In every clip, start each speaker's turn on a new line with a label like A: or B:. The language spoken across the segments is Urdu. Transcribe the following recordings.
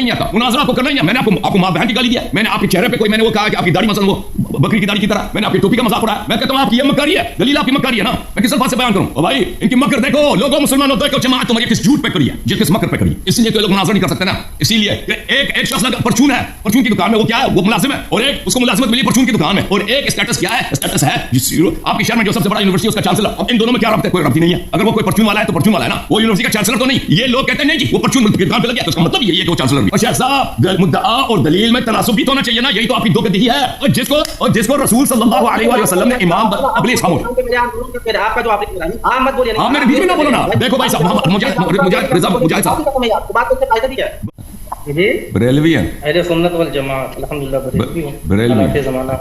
A: نہیں آتا, مناظرہ آپ کو کرنا ہی ہے. میں نے آپ کو ماں بہن کی گالی دیا, میں نے آپ کے چہرے پہ کوئی میں نے وہ کہا کہ آپ کی داڑھی مثلا وہ بکری کی داڑھی کی طرح, میں نے آپ کی ٹوپی کا مذاق اڑایا. میں کہتا ہوں آپ کی یہ مکاری ہے, دلیل آپ کی مکاری ہے نا, میں کس الفاظ سے بیان کروں؟ او بھائی ان کی مکر دیکھو, لوگوں مسلمانوں دیکھو جماعت تمہاری کس جھوٹ پہ کری ہے, جس کس مکر پہ کری ہے. اس لیے تو لوگ مناظرہ نہیں کر سکتے نا, اسی لیے کہ ایک شخص لگا پرچون ہے, پرچون کی دکان میں وہ کیا ہے, وہ ملازم ہے, اور ایک اس کو ملازمت ملی پرچون کی دکان میں, اور ایک اسٹیٹس کیا ہے, اسٹیٹس ہے جس آپ کے شہر میں جو سب سے بڑا یونیورسٹی اس کا چانسلر. اب ان دونوں میں کیا رابطہ ہے؟ کوئی رابطہ نہیں ہے. اگر وہ کوئی پرچون والا ہے تو پرچون والا ہے نا, وہ یونیورسٹی کا چانسلر تو نہیں. یہ لوگ کہتے ہیں نہیں جی وہ پرچون کی دکان پہ لگ گیا, تو اس کا مطلب یہ ہے کہ وہ چانسلر بھی. اور شیخ صاحب مدعا اور دلیل میں تناسب بھی تو ہونا چاہیے نا, یہی تو آپ کی دو گدی ہے. اور جس کو رسول صلی اللہ علیہ وسلم نے امام ابلیس خاموش.
B: آپ کا جو آپ نے ہاں مت بولیے,
A: ہاں میرے بیچ میں نہ بولو نا. دیکھو بھائی صاحب مجاہد رضا مجاہد صاحب بریلوی ہیں,
B: اہل سنت والجماعت الحمدللہ
A: بریلوی
B: کے زمانہ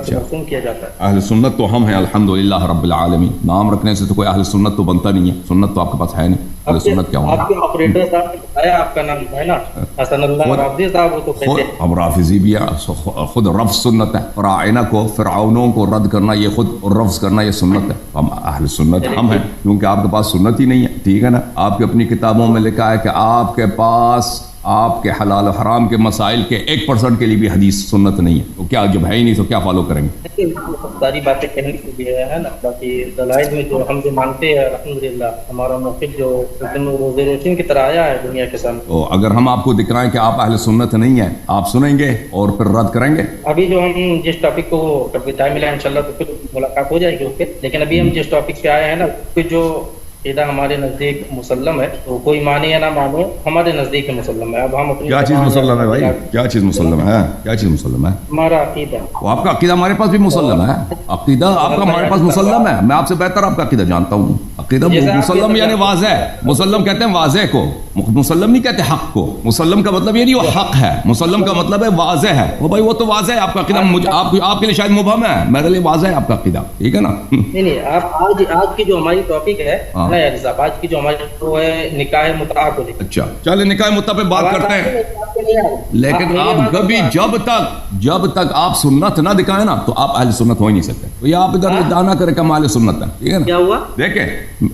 B: سے مرسوم کیا جاتا ہے.
A: اہل سنت تو ہم ہیں الحمدللہ رب العالمین. نام رکھنے سے تو کوئی اہل سنت تو بنتا نہیں ہے, سنت تو آپ کے پاس ہے نہیں. اہل سنت کیا ہوگا؟
B: آپ کے آپریٹر صاحب نے بتایا آپ کا نام ہے نا حسن اللہ رافضی صاحب, وہ تو کہتے ہیں
A: ہم رافضی بھی ہیں, خود رفض سنت ہے. فرعونہ کو فرعونوں کو رد کرنا یہ خود رفض کرنا یہ سنت ہے. ہم اہل سنت ہم ہیں, کیونکہ آپ کے پاس سنت ہی نہیں ہے. ٹھیک ہے نا, آپ کی اپنی کتابوں میں لکھا ہے کہ آپ کے پاس آپ کے حلال و حرام کے مسائل کے 1% کے لیے بھی حدیث سنت نہیں ہے. تو کیا جب ہے ہی نہیں تو کیا فالو کریں گے؟
B: ساری باتیں کہنے کے لیے ہے نا, باقی دلائل میں جو ہم جو مانتے ہیں الحمدللہ ہمارا موقف جو روزے روشن کی طرح آیا ہے دنیا کے سامنے.
A: تو اگر ہم آپ کو دکھائیں کہ آپ اہل سنت نہیں ہیں, آپ سنیں گے اور پھر رد کریں گے؟
B: ابھی جو ہم جس ٹاپک کو کبھی ٹائم ملا انشاءاللہ تو پھر ملاقات ہو جائے گی اس پہ, لیکن ابھی ہم جس ٹاپک پہ آئے ہیں نا پھر جو عقیدہ ہمارے نزدیک مسلم ہے, تو کوئی مانے یا نہ مانے ہمارے نزدیک مسلم ہے. اب ہم اپنی
A: کیا چیز مسلم ہے بھائی, کیا چیز مسلم ہے, کیا چیز مسلم ہے؟
B: ہمارا عقیدہ.
A: وہ آپ کا عقیدہ ہمارے پاس بھی مسلم ہے, عقیدہ آپ کا ہمارے پاس مسلم ہے. میں آپ سے بہتر آپ کا عقیدہ جانتا ہوں. عقیدہ مسلم یعنی واضح, مسلم کہتے ہیں واضح کو, مسلم نہیں کہتے حق کو. مسلم کا مطلب یہ نہیں وہ حق ہے, مسلم کا مطلب ہے واضح ہے. وہ بھائی وہ تو واضح ہے آپ کا عقیدہ, آپ کے لیے شاید مبہم ہے, میرے لیے واضح ہے آپ کا عقیدہ. ٹھیک ہے نا.
B: نہیں آپ آج کی جو ہماری ٹاپک ہے آج کی جو ہماری وہ ہے نکاح متعہ کو.
A: اچھا چلے نکاح متعہ پہ بات کرتے ہیں, لیکن آپ کبھی جب تک آپ سنت نہ دکھائیں نا تو آپ اہل سنت ہو ہی نہیں سکتے. تو یہ آپ ادھر دانا کرے کہ ہم اہل سنت ہیں. ٹھیک ہے نا.
B: کیا ہوا
A: دیکھیں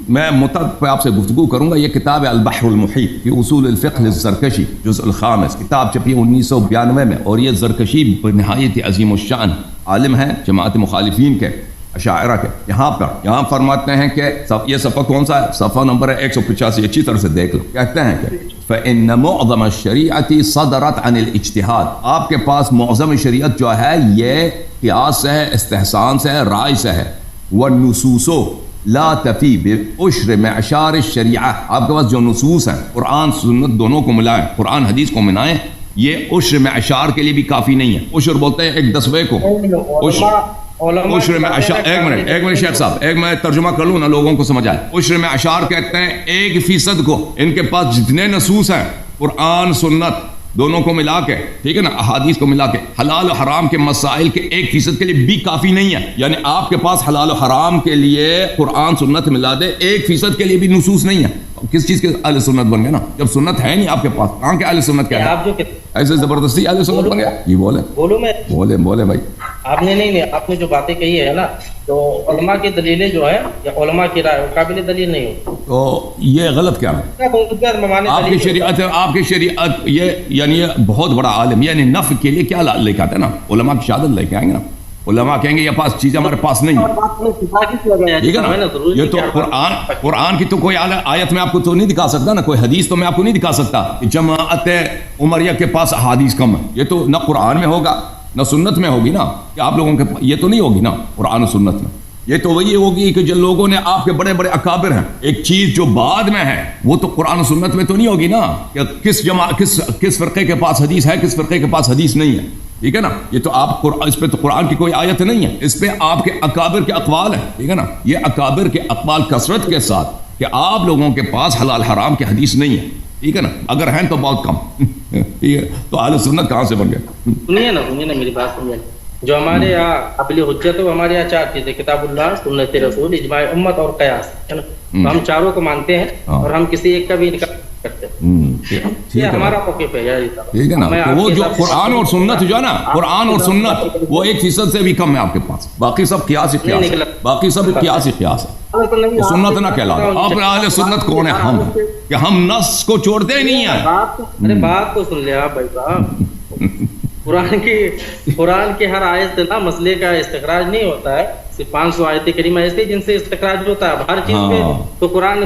A: میں متعہ پہ آپ سے گفتگو کروں گا. یہ کتاب ہے البحر المحیط فی اصول الفقہ للزرکشی جزء الخامس, کتاب چھپی 1992 میں. اور یہ زرکشی نہایت عظیم الشان عالم ہیں جماعت مخالفین کے اشاعرہ کے. یہاں فرماتے ہیں کہ یہ صفحہ کون سا ہے؟ صفحہ نمبر ہے 185. اچھی طرح سے دیکھ لو. کہتے ہیں کہ فإن معظم الشریعة صدرت عن الاجتہاد. آپ کے پاس معظم شریعت جو ہے یہ قیاس سے ہے, استحسان سے ہے, رائے سے ہے. والنصوص لا تفی بعشر معشار الشریعہ. آپ کے پاس جو نصوص ہیں قرآن سنت دونوں کو ملائیں, قرآن حدیث کو ملائیں, یہ عشر معشار کے لیے بھی کافی نہیں ہے. عشر بولتے ہیں 1/10 کو. عشر میں اشار, ایک منٹ شیخ صاحب, ایک میں ترجمہ کر لوں نا لوگوں کو سمجھ آئے. عشر میں اشار کہتے ہیں 1% کو. ان کے پاس جتنے نصوص ہیں قرآن سنت دونوں کو ملا کے, ٹھیک ہے نا, احادیث کو ملا کے, حلال و حرام کے مسائل کے 1% کے لیے بھی کافی نہیں ہے. یعنی آپ کے پاس حلال و حرام کے لیے قرآن سنت ملا دے, 1% کے لیے بھی نصوص نہیں ہے. کس چیز کے اہل سنت بن گئے نا, جب سنت ہے نہیں آپ کے پاس, کہاں کے اہل سنت کیا ہے؟ ایسے زبردستی اہل سنت بن گیا. یہ بولے بھائی.
B: آپ نے نہیں آپ نے جو باتیں کہی ہے نا, تو علماء کی دلیلیں جو ہے یا علماء کی رائے قابل دلیل نہیں ہو, تو
A: یہ غلط کیا ہے؟ آپ کی شریعت یہ یعنی یہ بہت بڑا عالم, یعنی نفع کے لیے کیا لے کے آتے ہیں نا, علماء کی شہادت لے کے آئیں گے نا. علماء کہیں گے یہ پاس چیزیں ہمارے پاس نہیں ہے. ٹھیک ہے نا. یہ تو قرآن کی تو کوئی آیت میں آپ کو تو نہیں دکھا سکتا نا, کوئی حدیث تو میں آپ کو نہیں دکھا سکتا کہ جماعت عمریہ کے پاس احادیث کم ہے. یہ تو نہ قرآن میں ہوگا نہ سنت میں ہوگی نا, کہ آپ لوگوں کے یہ تو نہیں ہوگی نا قرآن و سنت میں. یہ تو وہی ہوگی کہ جن لوگوں نے آپ کے بڑے بڑے اکابر ہیں, ایک چیز جو بعد میں ہے وہ تو قرآن و سنت میں تو نہیں ہوگی نا, کہ کس فرقے کے پاس حدیث ہے, کس فرقے کے پاس حدیث نہیں ہے. ٹھیک ہے نا. یہ تو آپ اس پہ تو قرآن کی کوئی آیت نہیں ہے, اس پہ آپ کے اکابر کے اقوال ہیں. ٹھیک ہے نا. یہ اکابر کے اقوال کثرت کے ساتھ کہ آپ لوگوں کے پاس حلال حرام کی حدیث نہیں ہے. ٹھیک ہے نا. اگر ہیں تو بہت کم. ٹھیک ہے. تو اہل سنت کہاں سے بن گئے؟
B: سنیے نا میری بات سنیے. جو ہمارے یہاں قابل حجت ہے وہ ہمارے یہاں 4 چیزیں, کتاب اللہ, سنت رسول, اجماع امت اور قیاس, ہے نا. تو ہم چاروں کو مانتے ہیں اور ہم کسی ایک کا بھی انکار کرتے ہیں. یہ ہمارا موقف ہے.
A: ٹھیک ہے نا. تو وہ جو قرآن اور سنت جو ہے نا, قرآن اور سنت وہ 1% سے بھی کم ہے آپ کے پاس. باقی سب قیاس ہی قیاس ہے. باقی سب قیاس ہی قیاس ہے. تو سنت نہ کہلاتا. آپ اہل سنت کون ہے؟ ہم کہ ہم نص کو چھوڑتے ہی نہیں ہیں.
B: ارے بات تو سن لے آپ بھائی صاحب. قرآن کی ہر آیت سے نا مسئلے کا استخراج نہیں ہوتا ہے. صرف 500 آیت کریمہ ایسے جن سے استخراج ہوتا ہے. ہر چیز پہ تو قرآن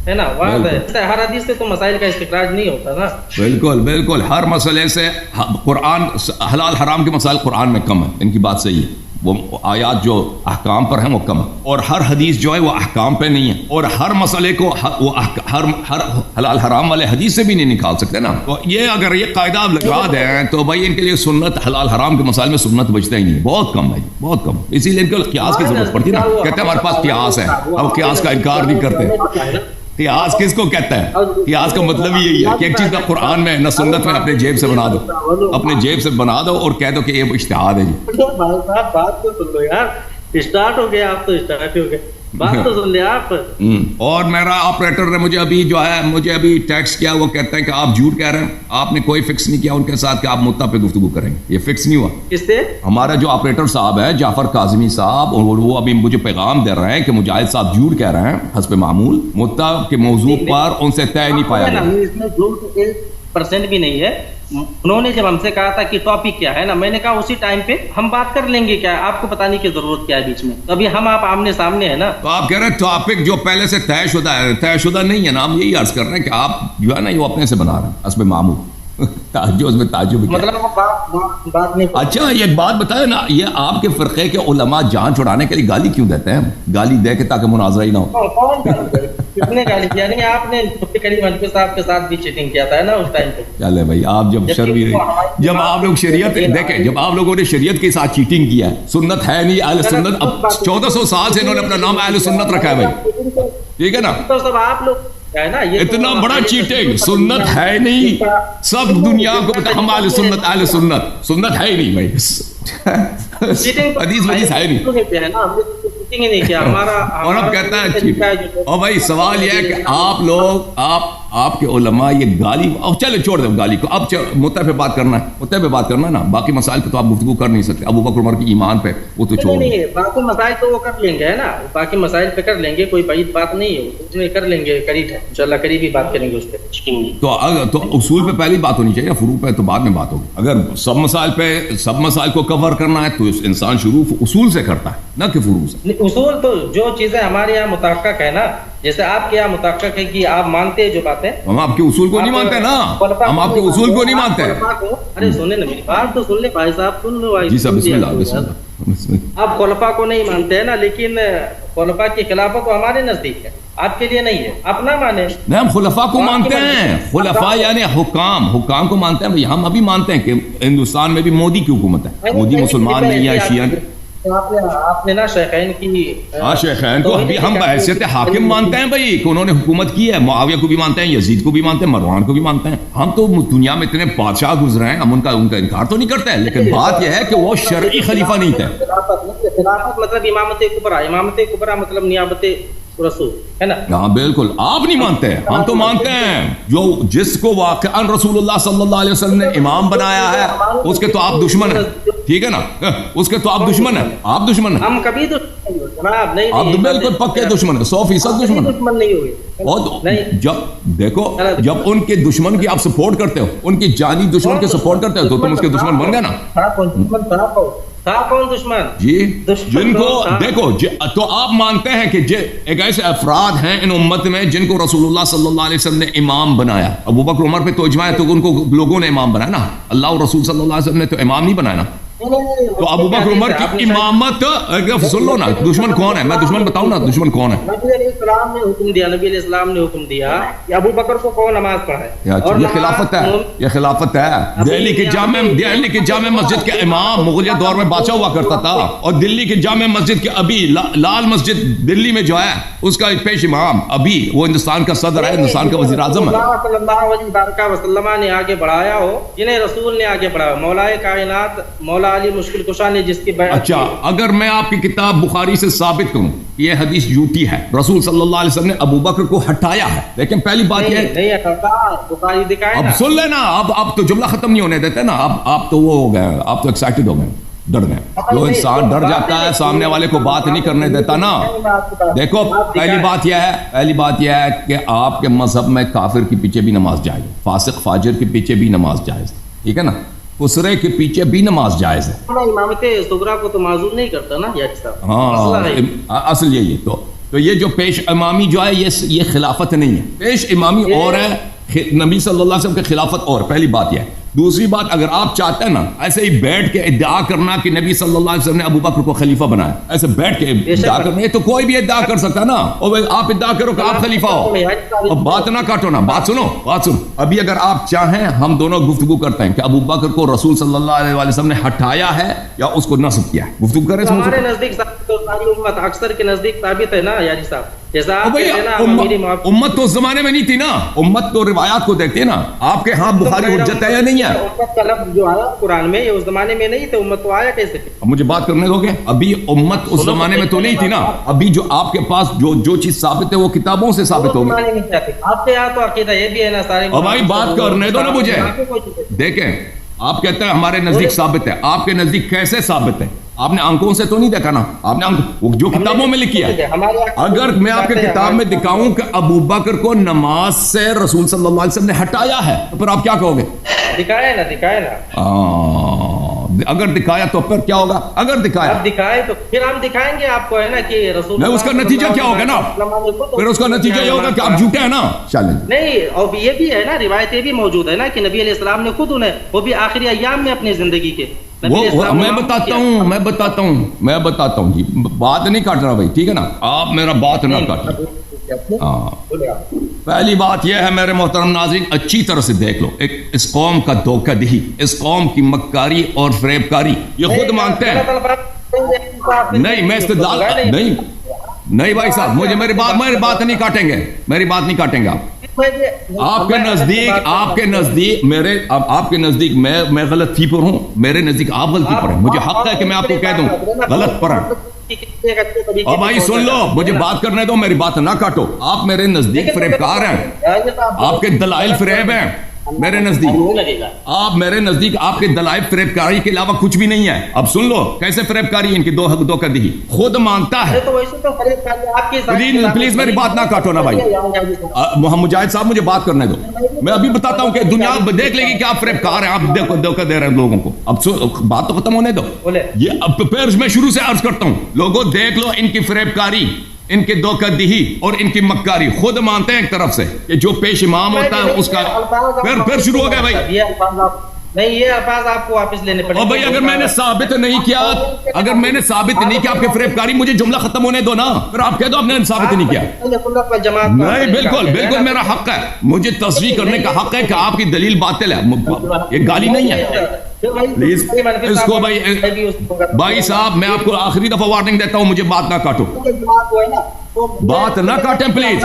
B: ہے نا واضح ہے. ہر حدیث سے تو مسائل کا استخراج نہیں ہوتا نا.
A: بالکل بالکل. ہر مسئلے سے قرآن حلال حرام کے مسائل قرآن میں کم ہے. ان کی بات صحیح ہے. وہ آیات جو احکام پر ہیں وہ کم ہے. اور ہر حدیث جو ہے وہ احکام پہ نہیں ہے. اور ہر مسئلے کو وہ ہر حلال حرام والے حدیث سے بھی نہیں نکال سکتے نا. تو یہ اگر یہ قاعدہ آپ لگا دیں تو بھائی ان کے لیے سنت حلال حرام کے مسائل میں سنت بچتا ہی نہیں. بہت کم ہے بہت کم. اسی لیے ان کو قیاس کی ضرورت پڑتی ہے نا. کہتے ہیں ہمارے پاس قیاس ہے. اب قیاس کا انکار نہیں کرتے. قیاس کس کو کہتا ہے؟ قیاس کا مطلب ہی یہی ہے کہ ایک چیز نہ قرآن میں نہ سنت میں اپنے جیب سے بنا دو. اپنے جیب سے بنا دو اور کہہ دو کہ یہ اجتہاد ہے. جی
B: بات تو سن لو یار. اسٹارٹ ہو گیا. آپ تو اسٹارٹ ہو گئے. بات تو سن لے آپ.
A: اور میرا آپریٹر نے مجھے ابھی ٹیکسٹ کیا. وہ کہتے ہیں کہ آپ جھوٹ کہہ رہے ہیں. آپ نے کوئی فکس نہیں کیا ان کے ساتھ کہ آپ مدعا پہ گفتگو کریں گے. یہ فکس نہیں ہوا.
B: کس سے؟
A: ہمارا جو آپریٹر صاحب ہے جعفر کاظمی صاحب, اور وہ ابھی مجھے پیغام دے رہے ہیں کہ مجاہد صاحب جھوٹ کہہ رہے ہیں حسب معمول. مدعا کے موضوع پر ان سے طے نہیں پایا گیا.
B: اس میں جھوٹ 1% بھی نہیں ہے. انہوں نے جب ہم سے کہا تھا کہ ٹاپک کیا ہے نا, میں نے کہا اسی ٹائم پہ ہم بات کر لیں گے. کیا آپ کو بتانے کی ضرورت کیا ہے بیچ میں؟ ابھی ہم آپ آمنے سامنے ہیں نا.
A: تو آپ کہہ رہے ہیں ٹاپک جو پہلے سے طے شدہ ہے. طے شدہ نہیں ہے نا. ہم یہی عرض کر رہے ہیں کہ آپ جو ہے نا یہ اپنے سے بنا رہے ہیں حسب معمول. تعجب اس میں تعجب
B: مطلب بات نہیں.
A: اچھا ایک بات بتائیں نا, یہ آپ کے فرقے کے علماء جان چھڑانے کے لیے گالی کیوں دیتے ہیں؟ گالی دے کے تاکہ مناظرہ ہی نہ ہو.
B: کس نے گالی کیا؟ نہیں آپ نے کریم منفی صاحب کے ساتھ بھی چیٹنگ کیا تھا نا اس ٹائم پہ.
A: چلے بھائی آپ جب آپ لوگ شریعت دیکھیں, جب آپ لوگوں نے شریعت کے ساتھ چیٹنگ کیا ہے. سنت ہے نہیں اہل سنت. اب 1400 سال سے انہوں نے اپنا نام اہل سنت رکھا ہے بھائی. ٹھیک ہے نا.
B: تو سب آپ لوگ
A: اتنا بڑا چیٹنگ. سنت ہے نہیں. سب دنیا کو ہم اہل سنت ہے ہی نہیں بھائی. حدیث ہے نہیں. اور اب کہتا ہے اور بھائی سوال یہ ہے کہ آپ لوگ آپ کے علماء یہ گالی. چلے چھوڑ دیں گالی کو. اب مدعا پہ بات کرنا ہے. مدعا پہ بات کرنا ہے نا. باقی مسائل پہ تو آپ گفتگو کر نہیں سکتے. ابو بکر عمر کی ایمان پہ وہ تو چھوڑ.
B: باقی مسائل تو وہ کر لیں گے نا. باقی مسائل پہ کر لیں گے. کوئی بعید بات نہیں ہے. اس میں کر لیں گے. قریب ہے انشاءاللہ. قریب ہی بات کریں گے اس پہ. تو
A: اصول پہ پہلی بات ہونی چاہیے. فروع پہ تو بعد میں بات ہوگی. اگر سب مسائل کو کور کرنا ہے تو انسان شروع اصول سے کرتا ہے نہ کہ فروع سے.
B: اصول تو جو چیزیں ہمارے یہاں متحقق ہے نا, جیسے آپ کے یہاں متحقق ہے کہ آپ مانتے ہیں جو باتیں.
A: ہم آپ کے اصول کو نہیں مانتے نا. ہم آپ کے اصول کو نہیں مانتے.
B: ارے سنیں نا میری بات تو سن لے بھائی صاحب. سن لو
A: جی صاحب. بسم اللہ.
B: آپ خلفاء کو نہیں مانتے ہیں نا, لیکن خلفاء کی خلافت تو ہمارے نزدیک ہے. آپ کے لیے نہیں ہے. آپ نہ مانیں.
A: نہیں ہم خلفاء کو مانتے ہیں. خلفاء یعنی حکام کو مانتے ہیں. ہم ابھی مانتے ہیں کہ ہندوستان میں بھی مودی کی حکومت ہے. مودی مسلمان نہیں ہے, شیعہ.
B: آپ نے نا شیخین کی
A: شیخین کو ہم بحیثیت حاکم مانتے ہیں بھائی کہ انہوں نے حکومت کی ہے. معاویہ کو بھی مانتے ہیں, یزید کو بھی مانتے ہیں, مروان کو بھی مانتے ہیں. ہم تو دنیا میں اتنے بادشاہ گزرے ہیں, ہم ان کا انکار تو نہیں کرتے ہیں, لیکن بات یہ ہے کہ وہ شرعی خلیفہ نہیں تھے.
B: خلافت مطلب امامت کبریٰ. امامت کبریٰ مطلب نیابت رسول ہے نا.
A: ہاں بالکل. آپ نہیں مانتے. ہم تو مانتے ہیں. جو جس کو واقعاً رسول اللہ صلی اللہ علیہ وسلم نے امام بنایا ہے اس کے تو آپ دشمن ہیں. ٹھیک ہے نا. اس کے تو آپ دشمن ہیں. آپ دشمن ہیں.
B: ہم کبھی جناب نہیں.
A: آپ بالکل پکے دشمن ہیں. 100% دشمن
B: نہیں ہوئے.
A: اور جب دیکھو جب ان کے دشمن کی آپ سپورٹ کرتے ہو, ان کی جانی دشمن کے سپورٹ کرتے ہو, تو تم اس کے دشمن بن گئے نا.
B: کون دشمن؟
A: جی جن کو دیکھو تو آپ مانتے ہیں کہ ایک ایسے افراد ہیں ان امت میں جن کو رسول اللہ صلی اللہ علیہ وسلم نے امام بنایا. ابو بکر عمر پہ تو اجماع ہے, تو ان کو لوگوں نے امام بنایا نا. اللہ اور رسول صلی اللہ علیہ وسلم نے تو امام نہیں بنایا نا. تو ابو بکر عمر کی امامت سن لو نا. دشمن کون ہے؟ میں دشمن بتاؤں نا دشمن کون ہے.
B: نبی علیہ السلام نے حکم دیا. نبی علیہ السلام نے حکم دیا کہ ابو بکر کو کون نماز پڑھائے.
A: یہ خلافت ہے. یہ خلافت ہے. دہلی کے جامع مسجد کے امام مغلیہ دور میں بادشاہ ہوا کرتا تھا, اور دلی کے جامع مسجد کے ابھی لال مسجد دلی میں جو ہے اس کا پیش امام ابھی وہ ہندوستان کا صدر ہے, ہندوستان کا وزیر اعظم ہے.
B: صلی اللہ علیہ وسلم نے آگے بڑھایا ہو, جنہیں رسول نے آگے بڑھایا. مولا کائنات مولا علی مشکل کشا نے جس کی
A: اچھا اگر میں آپ کی کتاب بخاری سے ثابت کروں یہ حدیث جھوٹی ہے, رسول صلی اللہ علیہ وسلم نے ابو بکر کو ہٹایا ہے, لیکن پہلی بات یہ
B: نہیں ہٹاتا. بخاری دکھائے.
A: اب سن لینا. اب تو جملہ ختم نہیں ہونے دیتے نا. اب تو وہ ہو گئے, آپ تو ایکسائٹڈ ہو گئے. ڈر گئے. جو انسان ڈر جاتا ہے سامنے والے کو بات نہیں کرنے دیتا نا. دیکھو پہلی بات یہ ہے کہ آپ کے مذہب میں کافر کے پیچھے بھی نماز جائز ہے, فاسق فاجر کے پیچھے بھی نماز جائز ہے, ٹھیک ہے نا, خسرے کے پیچھے بھی نماز جائز ہے.
B: امامت صغریٰ کو تو معذور نہیں کرتا نا یار صاحب.
A: ہاں اصل یہی ہے. تو یہ جو پیش امامی جو ہے یہ خلافت نہیں ہے. پیش امامی اور ہے, نبی صلی اللہ علیہ وسلم کی خلافت اور. پہلی بات یہ ہے. دوسری بات, اگر آپ چاہتے ہیں نا ایسے ہی بیٹھ کے ادعا کرنا کہ نبی صلی اللہ علیہ وسلم نے ابو بکر کو خلیفہ بنایا, ایسے بیٹھ کے ادعا کرنا, یہ تو کوئی بھی ادعا کر سکتا نا. اور آپ ادعا کرو کہ آپ خلیفہ ہو, اب بات نہ کاٹو نا, بات سنو. ابھی اگر آپ چاہیں ہم دونوں گفتگو کرتے ہیں کہ ابو بکر کو رسول صلی اللہ علیہ وسلم نے ہٹایا ہے یا اس کو نصب کیا ہے, گفتگو کریں.
B: ہمارے نزدیک ساری امت اکثر کے نزدیک ثابت ہے نا یاری صاحب.
A: امت تو اس زمانے میں نہیں تھی نا, امت تو روایات کو دیکھتے نا. آپ کے ہاں بخاری حجت ہے یا نہیں ہے؟
B: امت کا لفظ جو آیا قرآن میں یہ اس زمانے میں نہیں تھے, امت تو آیا کیسے؟
A: اب مجھے بات کرنے دو گے. ابھی امت اس زمانے میں تو نہیں تھی نا. ابھی جو آپ کے پاس جو چیز ثابت ہے وہ کتابوں سے ثابت ہوگی.
B: آپ کے یہاں تو عقیدہ یہ بھی ہے نا سارے.
A: اب بھائی بات کرنے دو نا مجھے. دیکھیں آپ کہتے ہیں ہمارے نزدیک ثابت ہے, آپ کے نزدیک کیسے ثابت ہے؟ آپ نے آنکھوں سے تو نہیں دیکھا نا, آپ نے جو کتابوں میں لکھی ہے. اگر میں آپ کے کتاب میں دکھاؤں کہ ابو بکر کو نماز سے رسول صلی اللہ علیہ وسلم نے ہٹایا ہے تو پھر آپ کیا کہو گے؟
B: دکھائے نا.
A: اگر دکھایا تو پھر کیا ہوگا؟ اگر
B: دکھائے تو پھر ہم دکھائیں گے آپ کو ہے نا کہ رسول
A: نہیں, اس کا نتیجہ کیا ہوگا نا, پھر اس کا نتیجہ یہ ہوگا کہ آپ جھوٹے ہیں نا.
B: نہیں, اور یہ بھی ہے نا, روایتیں بھی موجود ہے نا کہ نبی علیہ السلام نے خود انہیں, وہ بھی آخری ایام میں اپنی زندگی کے,
A: میں بتاتا ہوں جی, بات نہیں کاٹ رہا بھائی, ٹھیک ہے نا, آپ میرا بات نہ کاٹیں. پہلی بات یہ ہے میرے محترم ناظرین, اچھی طرح سے دیکھ لو, اس قوم کا دھوکہ دہی, اس قوم کی مکاری اور فریب کاری, یہ خود مانتے ہیں. نہیں میں استدلال نہیں بھائی صاحب, مجھے میری بات نہیں کاٹیں گے, میری بات نہیں کاٹیں گے آپ. آپ کے نزدیک میں غلط فی پر ہوں, میرے نزدیک آپ غلطی پر ہیں. مجھے حق ہے کہ میں آپ کو کہہ دوں غلط پر ہیں. اور بھائی سن لو, مجھے بات کرنے دو, میری بات نہ کاٹو. آپ میرے نزدیک فریب کار ہیں, آپ کے دلائل فریب ہیں میرے نزدیک آپ کے دلائل فریب کاری کے علاوہ کچھ بھی نہیں ہے. اب سن لو کیسے فریب کاری ان کی دھوکہ دہی, خود مانتا ہے. پلیز میری بات نہ کاٹو نا بھائی. مجاہد صاحب مجھے بات کرنے دو, میں ابھی بتاتا ہوں کہ دنیا دیکھ لے گی کہ آپ فریب کار ہیں, آپ دھوکہ دے رہے ہیں لوگوں کو. اب بات تو ختم ہونے دو. یہ پھر میں شروع سے عرض کرتا ہوں, لوگوں دیکھ لو ان کی فریب کاری, ان کے دھوکہ دہی اور ان کی مکاری. خود مانتے ہیں ایک طرف سے کہ جو پیش امام ہوتا ہے اس کا, پھر شروع ہو گیا بھائی.
B: نہیں, یہ الفاظ آپ کو واپس لینے پڑیں.
A: اور بھائی اگر میں نے ثابت نہیں کیا آپ کے فریب کاری, مجھے جملہ ختم ہونے دو نا, پھر آپ کہہ دو آپ نے ثابت نہیں کیا. نہیں, بالکل میرا حق ہے, مجھے تصریح کرنے کا حق ہے کہ آپ کی دلیل باطل ہے, یہ گالی نہیں ہے. پلیز اس کو بھائی صاحب, میں آپ کو آخری دفعہ وارننگ دیتا ہوں, مجھے بات نہ کاٹو, بات نہ کاٹیں پلیز.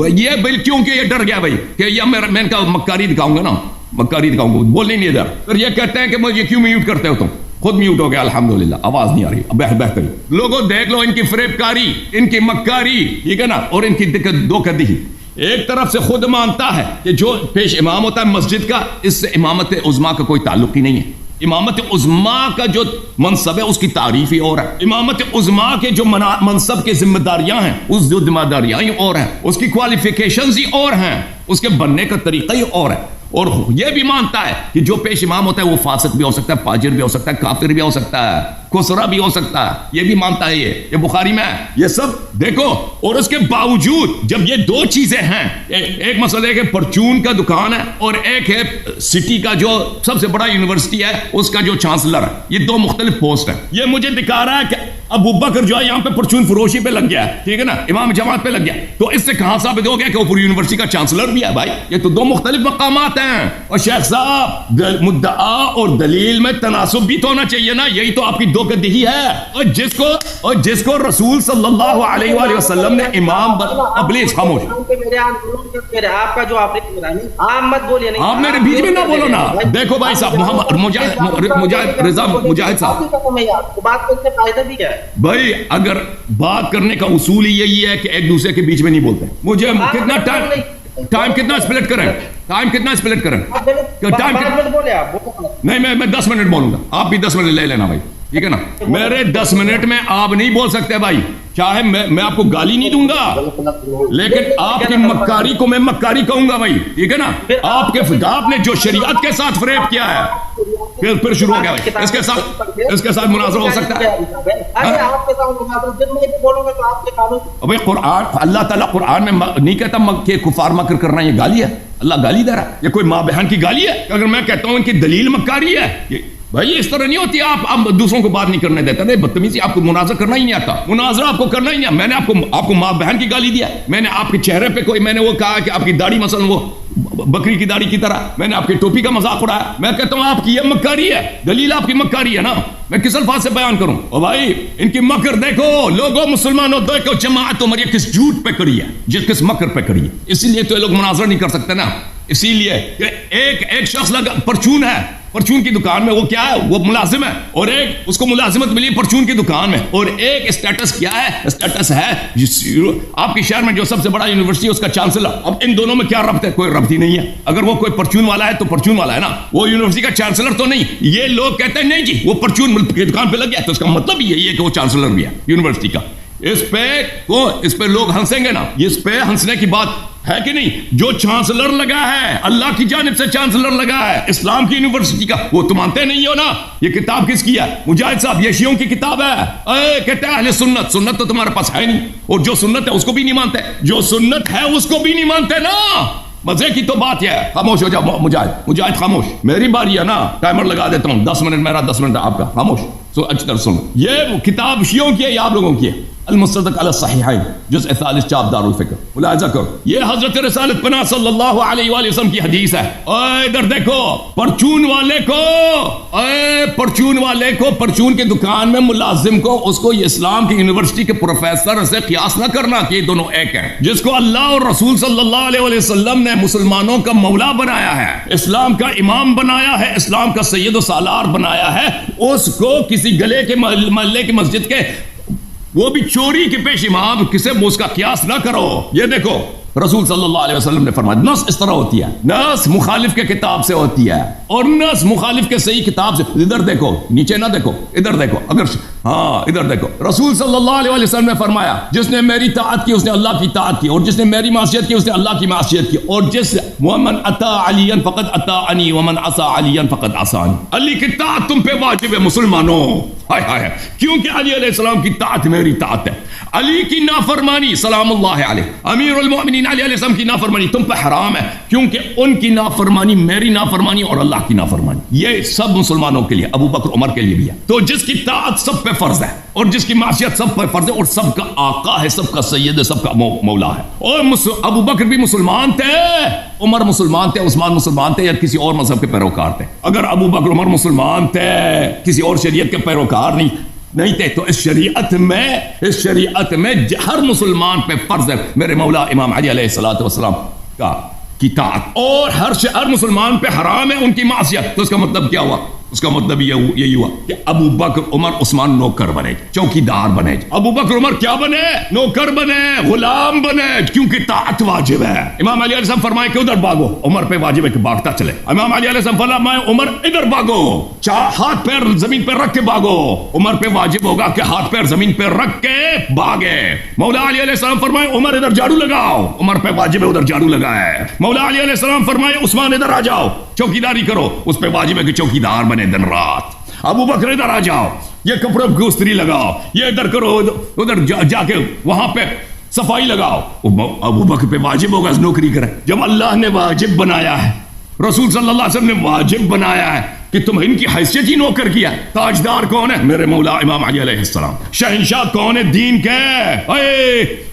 A: یہ بل کیونکہ یہ ڈر گیا بھائی کہ یہ میں ان کا مکاری دکھاؤں گا, بولنے نہیں ادھر. پھر یہ کہتے ہیں کہ مجھے کیوں میوٹ کرتے ہو تم, خود میوٹ ہو گیا الحمدللہ, آواز نہیں آ رہی, بہتر. لوگوں دیکھ لو ان کی فریب کاری, ان کی مکاری, ٹھیک ہے نا, اور ان کی دھوکہ دہی. ایک طرف سے خود مانتا ہے کہ جو پیش امام ہوتا ہے مسجد کا, اس سے امامت عظمیٰ کا کوئی تعلق ہی نہیں ہے. امامت عظمیٰ کا جو منصب ہے اس کی تعریف ہی اور ہے. امامت عظمیٰ کے جو منصب کے ذمہ داریاں ہیں, اس جو ذمہ داریاں ہی اور ہیں, اس کی کوالیفیکیشنز ہی اور ہیں, اس کے بننے کا طریقہ ہی اور ہے. اور یہ بھی مانتا ہے کہ جو پیش امام ہوتا ہے وہ فاسق بھی ہو سکتا ہے, فاجر بھی ہو سکتا ہے, کافر بھی ہو سکتا ہے, خسرا بھی ہو سکتا ہے. یہ بھی مانتا ہے, یہ بخاری میں ہے, یہ سب دیکھو. اور اس کے باوجود جب یہ دو چیزیں ہیں, ایک مسئلہ ہے کہ پرچون کا دکان ہے اور ایک ہے سٹی کا جو سب سے بڑا یونیورسٹی ہے اس کا جو چانسلر ہے, یہ دو مختلف پوسٹ ہیں. یہ مجھے دکھا رہا ہے کہ ابو بکر جو ہے یہاں پہ پرچون فروشی پہ لگ گیا ہے, ٹھیک ہے نا, امام جماعت پہ لگ گیا, تو اس سے کہاں ثابت ہو گیا کہ وہ پوری یونیورسٹی کا چانسلر بھی ہے؟ بھائی یہ تو دو مختلف مقامات ہیں. اور شیخ صاحب مدعا اور دلیل میں تناسب بھی تو ہونا چاہیے نا, یہی تو آپ کی دھوکہ دہی ہے. اور جس کو رسول صلی اللہ علیہ وآلہ وسلم نے امام پلیز خاموش,
B: آپ کا جو آپ مت بولیے,
A: آپ میرے بیچ میں نہ بولو نا. دیکھو بھائی صاحب مجاہد صاحب,
B: بات کرنے کا فائدہ بھی کیا ہے
A: بھائی؟ اگر بات کرنے کا اصول ہی یہی ہے کہ ایک دوسرے کے بیچ میں نہیں بولتے. مجھے کتنا ٹائم ٹائم کتنا سپلٹ کریں؟ ٹائم کتنا سپلٹ کریں؟ ٹائم
B: بولے آپ
A: نہیں، میں 10 منٹ بولوں گا، آپ بھی 10 منٹ لے لینا بھائی، ٹھیک ہے نا؟ میرے 10 منٹ میں آپ نہیں بول سکتے بھائی، چاہے میں آپ کو گالی نہیں دوں گا، لیکن آپ کی مکاری کو میں مکاری کہوں گا بھائی، ٹھیک ہے نا؟ آپ نے جو شریعت کے ساتھ فریب کیا ہے، پھر شروع ہو گیا بھائی، اس کے ساتھ مناظرہ ہو سکتا ہے؟ ابھی قرآن، اللہ تعالیٰ قرآن میں نہیں کہتا کہ کفار مکر کرنا یہ گالی ہے، اللہ گالی دے رہا ہے، یہ کوئی ماں بہن کی گالی ہے؟ اگر میں کہتا ہوں ان کی دلیل مکاری ہے، بھائی اس طرح نہیں ہوتی، آپ دوسروں کو بات نہیں کرنے دیتے، نہیں بدتمیزی، آپ کو مناظرہ کرنا ہی نہیں آتا، مناظرہ آپ کو کرنا ہی نہیں، میں نے آپ کو ماں بہن کی گالی دیا، میں نے آپ کے چہرے پہ کوئی، میں نے وہ کہا کہ آپ کی داڑھی مثلا وہ بکری کی داڑھی کی طرح، میں نے آپ کی ٹوپی کا مذاق اڑایا، میں کہتا ہوں آپ کی یہ مکاری ہے، دلیل آپ کی مکاری ہے نا، میں کس الفاظ سے بیان کروں؟ او بھائی ان کی مکر دیکھو، لوگوں مسلمانوں دیکھو، جماعت عمریہ کس جھوٹ پہ کڑی ہے، کس مکر پہ کڑی ہے، اسی لیے تو یہ لوگ مناظرہ نہیں کر سکتے نا، اسی لیے کہ ایک شخص لگا پرچون ہے، پرچون کی دکان میں، وہ کیا ہے، وہ ملازم ہے، اور ایک اس کو ملازمت ملی پرچون کی دکان میں، اور ایک اسٹیٹس کیا ہے، اسٹیٹس ہے آپ کے شہر میں جو سب سے بڑا یونیورسٹی اس کا چانسلر۔ اب ان دونوں میں کیا ربط ہے؟ کوئی ربط ہی نہیں ہے، اگر وہ کوئی پرچون والا ہے تو پرچون والا ہے نا، وہ یونیورسٹی کا چانسلر تو نہیں۔ یہ لوگ کہتے ہیں نہیں جی وہ پرچون کی دکان پہ لگ گیا، تو اس کا مطلب یہی ہے کہ وہ چانسلر بھی ہے یونیورسٹی کا۔ اس پہ لوگ ہنسیں گے نا، اس پہ ہنسنے کی بات ہے کہ نہیں؟ جو چانسلر لگا ہے اللہ کی جانب سے، چانسلر لگا ہے اسلام کی یونیورسٹی کا، وہ تو مانتے نہیں ہو نا؟ یہ کتاب کس کی ہے؟ مجاہد صاحب، یہ شیعوں کی کتاب ہے، کہتے ہیں اہل سنت، سنت تو تمہارے پاس ہے نہیں، اور جو سنت ہے اس کو بھی نہیں مانتے، جو سنت ہے اس کو بھی نہیں مانتے نا۔ مزے کی تو بات یہ ہے، خاموش ہو جاؤ مجاہد خاموش، میری باری ہے نا، ٹائمر لگا دیتا ہوں، 10 منٹ میرا، 10 منٹ آپ کا، خاموش۔ اچھی طرح سنو، یہ کتاب شیعوں کی ہے یا آپ لوگوں کی ہے؟ المصدق علی الصحیحین، جزء 40، چاپ دار الفکر، ملاحظہ کرو، یہ حضرت رسالت پناہ صلی اللہ علیہ وآلہ وسلم کی حدیث ہے۔ اے ادھر دیکھو، پرچون والے کو پرچون کی دکان میں ملازم کو، اس کو اسلام کی یونیورسٹی کے پروفیسر سے قیاس نہ کرنا کہ یہ دونوں ایک ہیں۔ جس کو اللہ اور رسول صلی اللہ علیہ وآلہ وسلم نے مسلمانوں کا مولا بنایا ہے، اسلام کا امام بنایا ہے، اسلام کا سید و سالار بنایا ہے، اس کو کسی گلے کے محلے کی مسجد کے، وہ بھی چوری کے پیش امام، کسے اس کا قیاس نہ کرو۔ یہ دیکھو رسول صلی اللہ علیہ وسلم نے فرمایا، نص اس طرح ہوتی ہے، نص مخالف کے کتاب سے ہوتی ہے، اور نص مخالف کے صحیح کتاب سے۔ ادھر دیکھو، نیچے نہ دیکھو، ادھر دیکھو، ادھر دیکھو، رسول صلی اللہ علیہ وسلم نے فرمایا، جس نے میری طاعت کی اس نے اللہ کی طاعت کی، اور جس نے میری معصیت کی اس نے اللہ کی معصیت کی، اور جس ومن اطاع علیا فقد اطاعنی ومن عصى علیا فقد عصانی۔ علی کی طاعت تم پہ واجب ہے مسلمانوں، ہائے، کیونکہ علی علیہ السلام کی طاعت میری طاعت ہے، علی کی نافرمانی سلام اللہ علیہ، امیر المؤمنین علی علیہ السلام کی نافرمانی تم پہ حرام ہے، کیونکہ ان کی نافرمانی میری نافرمانی اور اللہ کی نافرمانی۔ یہ سب مسلمانوں کے لیے، ابو بکر عمر کے لیے بھی ہے۔ تو جس کی طاعت سب پہ فرض ہے، اور جس کی معصیت سب پہ فرض ہے، اور سب کا آقا ہے، سب کا سید ہے، سب کا مولا ہے۔ اور ابو بکر بھی مسلمان تھے، عمر مسلمان تھے، عثمان مسلمان تھے، یا کسی اور مذہب کے پیروکار تھے؟ اگر ابو بکر عمر مسلمان تھے، کسی اور شریعت کے پیروکار نہیں تھے، تو اس شریعت میں ہر مسلمان پہ فرض ہے میرے مولا امام علی علیہ الصلوۃ والسلام کی طاعت، اور ہر مسلمان پہ حرام ہے ان کی معصیت۔ تو اس کا مطلب کیا ہوا؟ اس کا مطلب یہی ہوا کہ ابو بکر عمر عثمان نوکر بنے، چوکیدار بنے۔ ابو بکر عمر کیا بنے؟ نوکر بنے، غلام بنے، کیونکہ طاعت واجب ہے۔ امام علی علیہ السلام فرمائے کہ ادھر بھاگو، عمر پہ واجب ہے کہ بھاگتا چلے۔ امام علی علیہ السلام فرمائے عمر ادھر بھاگو، ہاتھ پیر زمین پہ رکھ کے بھاگو، عمر پہ واجب ہوگا کہ ہاتھ پیر زمین پہ رکھ کے بھاگے۔ مولا علی علیہ السلام فرمائے عمر ادھر جھاڑو لگاؤ، عمر پہ واجب ہے ادھر جھاڑو لگائے۔ مولا علی علیہ السلام فرمائے عثمان ادھر آ جاؤ، چوکیداری کرو، اس پہ واجب ہے کہ چوکیدار بنے دن رات۔ ابو بکر ادھر آ جاؤ، یہ کپڑوں کی استری لگاؤ، یہ ادھر کرو، ادھر جا کے وہاں پہ صفائی لگاؤ۔ ابو بکر پہ واجب ہوگا نوکری کرے۔ جب اللہ نے واجب بنایا ہے، رسول صلی اللہ علیہ وسلم نے واجب بنایا ہے کہ تم ان کی حیثیت ہی نوکر کیا۔ تاجدار کون ہے؟ میرے مولا امام علی علیہ السلام۔ شہنشاہ کون ہے دین کے؟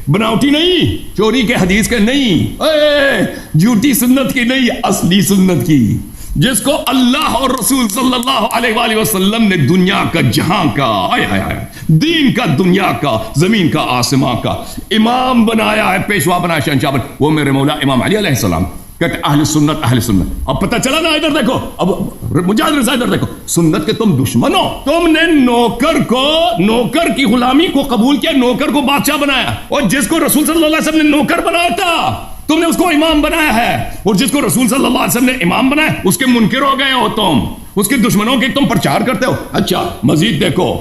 A: بناوٹی نہیں، چوری کے حدیث کے نہیں، جھوٹی سنت کی نہیں، اصلی سنت کی، جس کو اللہ اور رسول صلی اللہ علیہ وآلہ وسلم نے دنیا کا، جہاں کا، دین کا، دنیا کا، زمین کا، آسمان کا امام بنایا ہے، پیشوا بنایا، شہنشاہ بنایا، وہ میرے مولا امام علی علیہ السلام۔ کہتے اہل سنت، اہل سنت۔ اب پتہ چلا نا، ادھر دیکھو، اب مجاہد رضا ادھر دیکھو، سنت کے تم دشمن ہو، تم نے نوکر کی غلامی کو قبول کیا، نوکر کو بادشاہ بنایا، اور جس کو رسول صلی اللہ علیہ وسلم نے نوکر بنایا تھا تم نے اس کو امام بنایا ہے، اور جس کو رسول صلی اللہ علیہ وسلم نے امام بنایا اس کے منکر ہو گئے ہو تم، اس کے دشمنوں کے تم پرچار کرتے ہو۔ اچھا مزید دیکھو،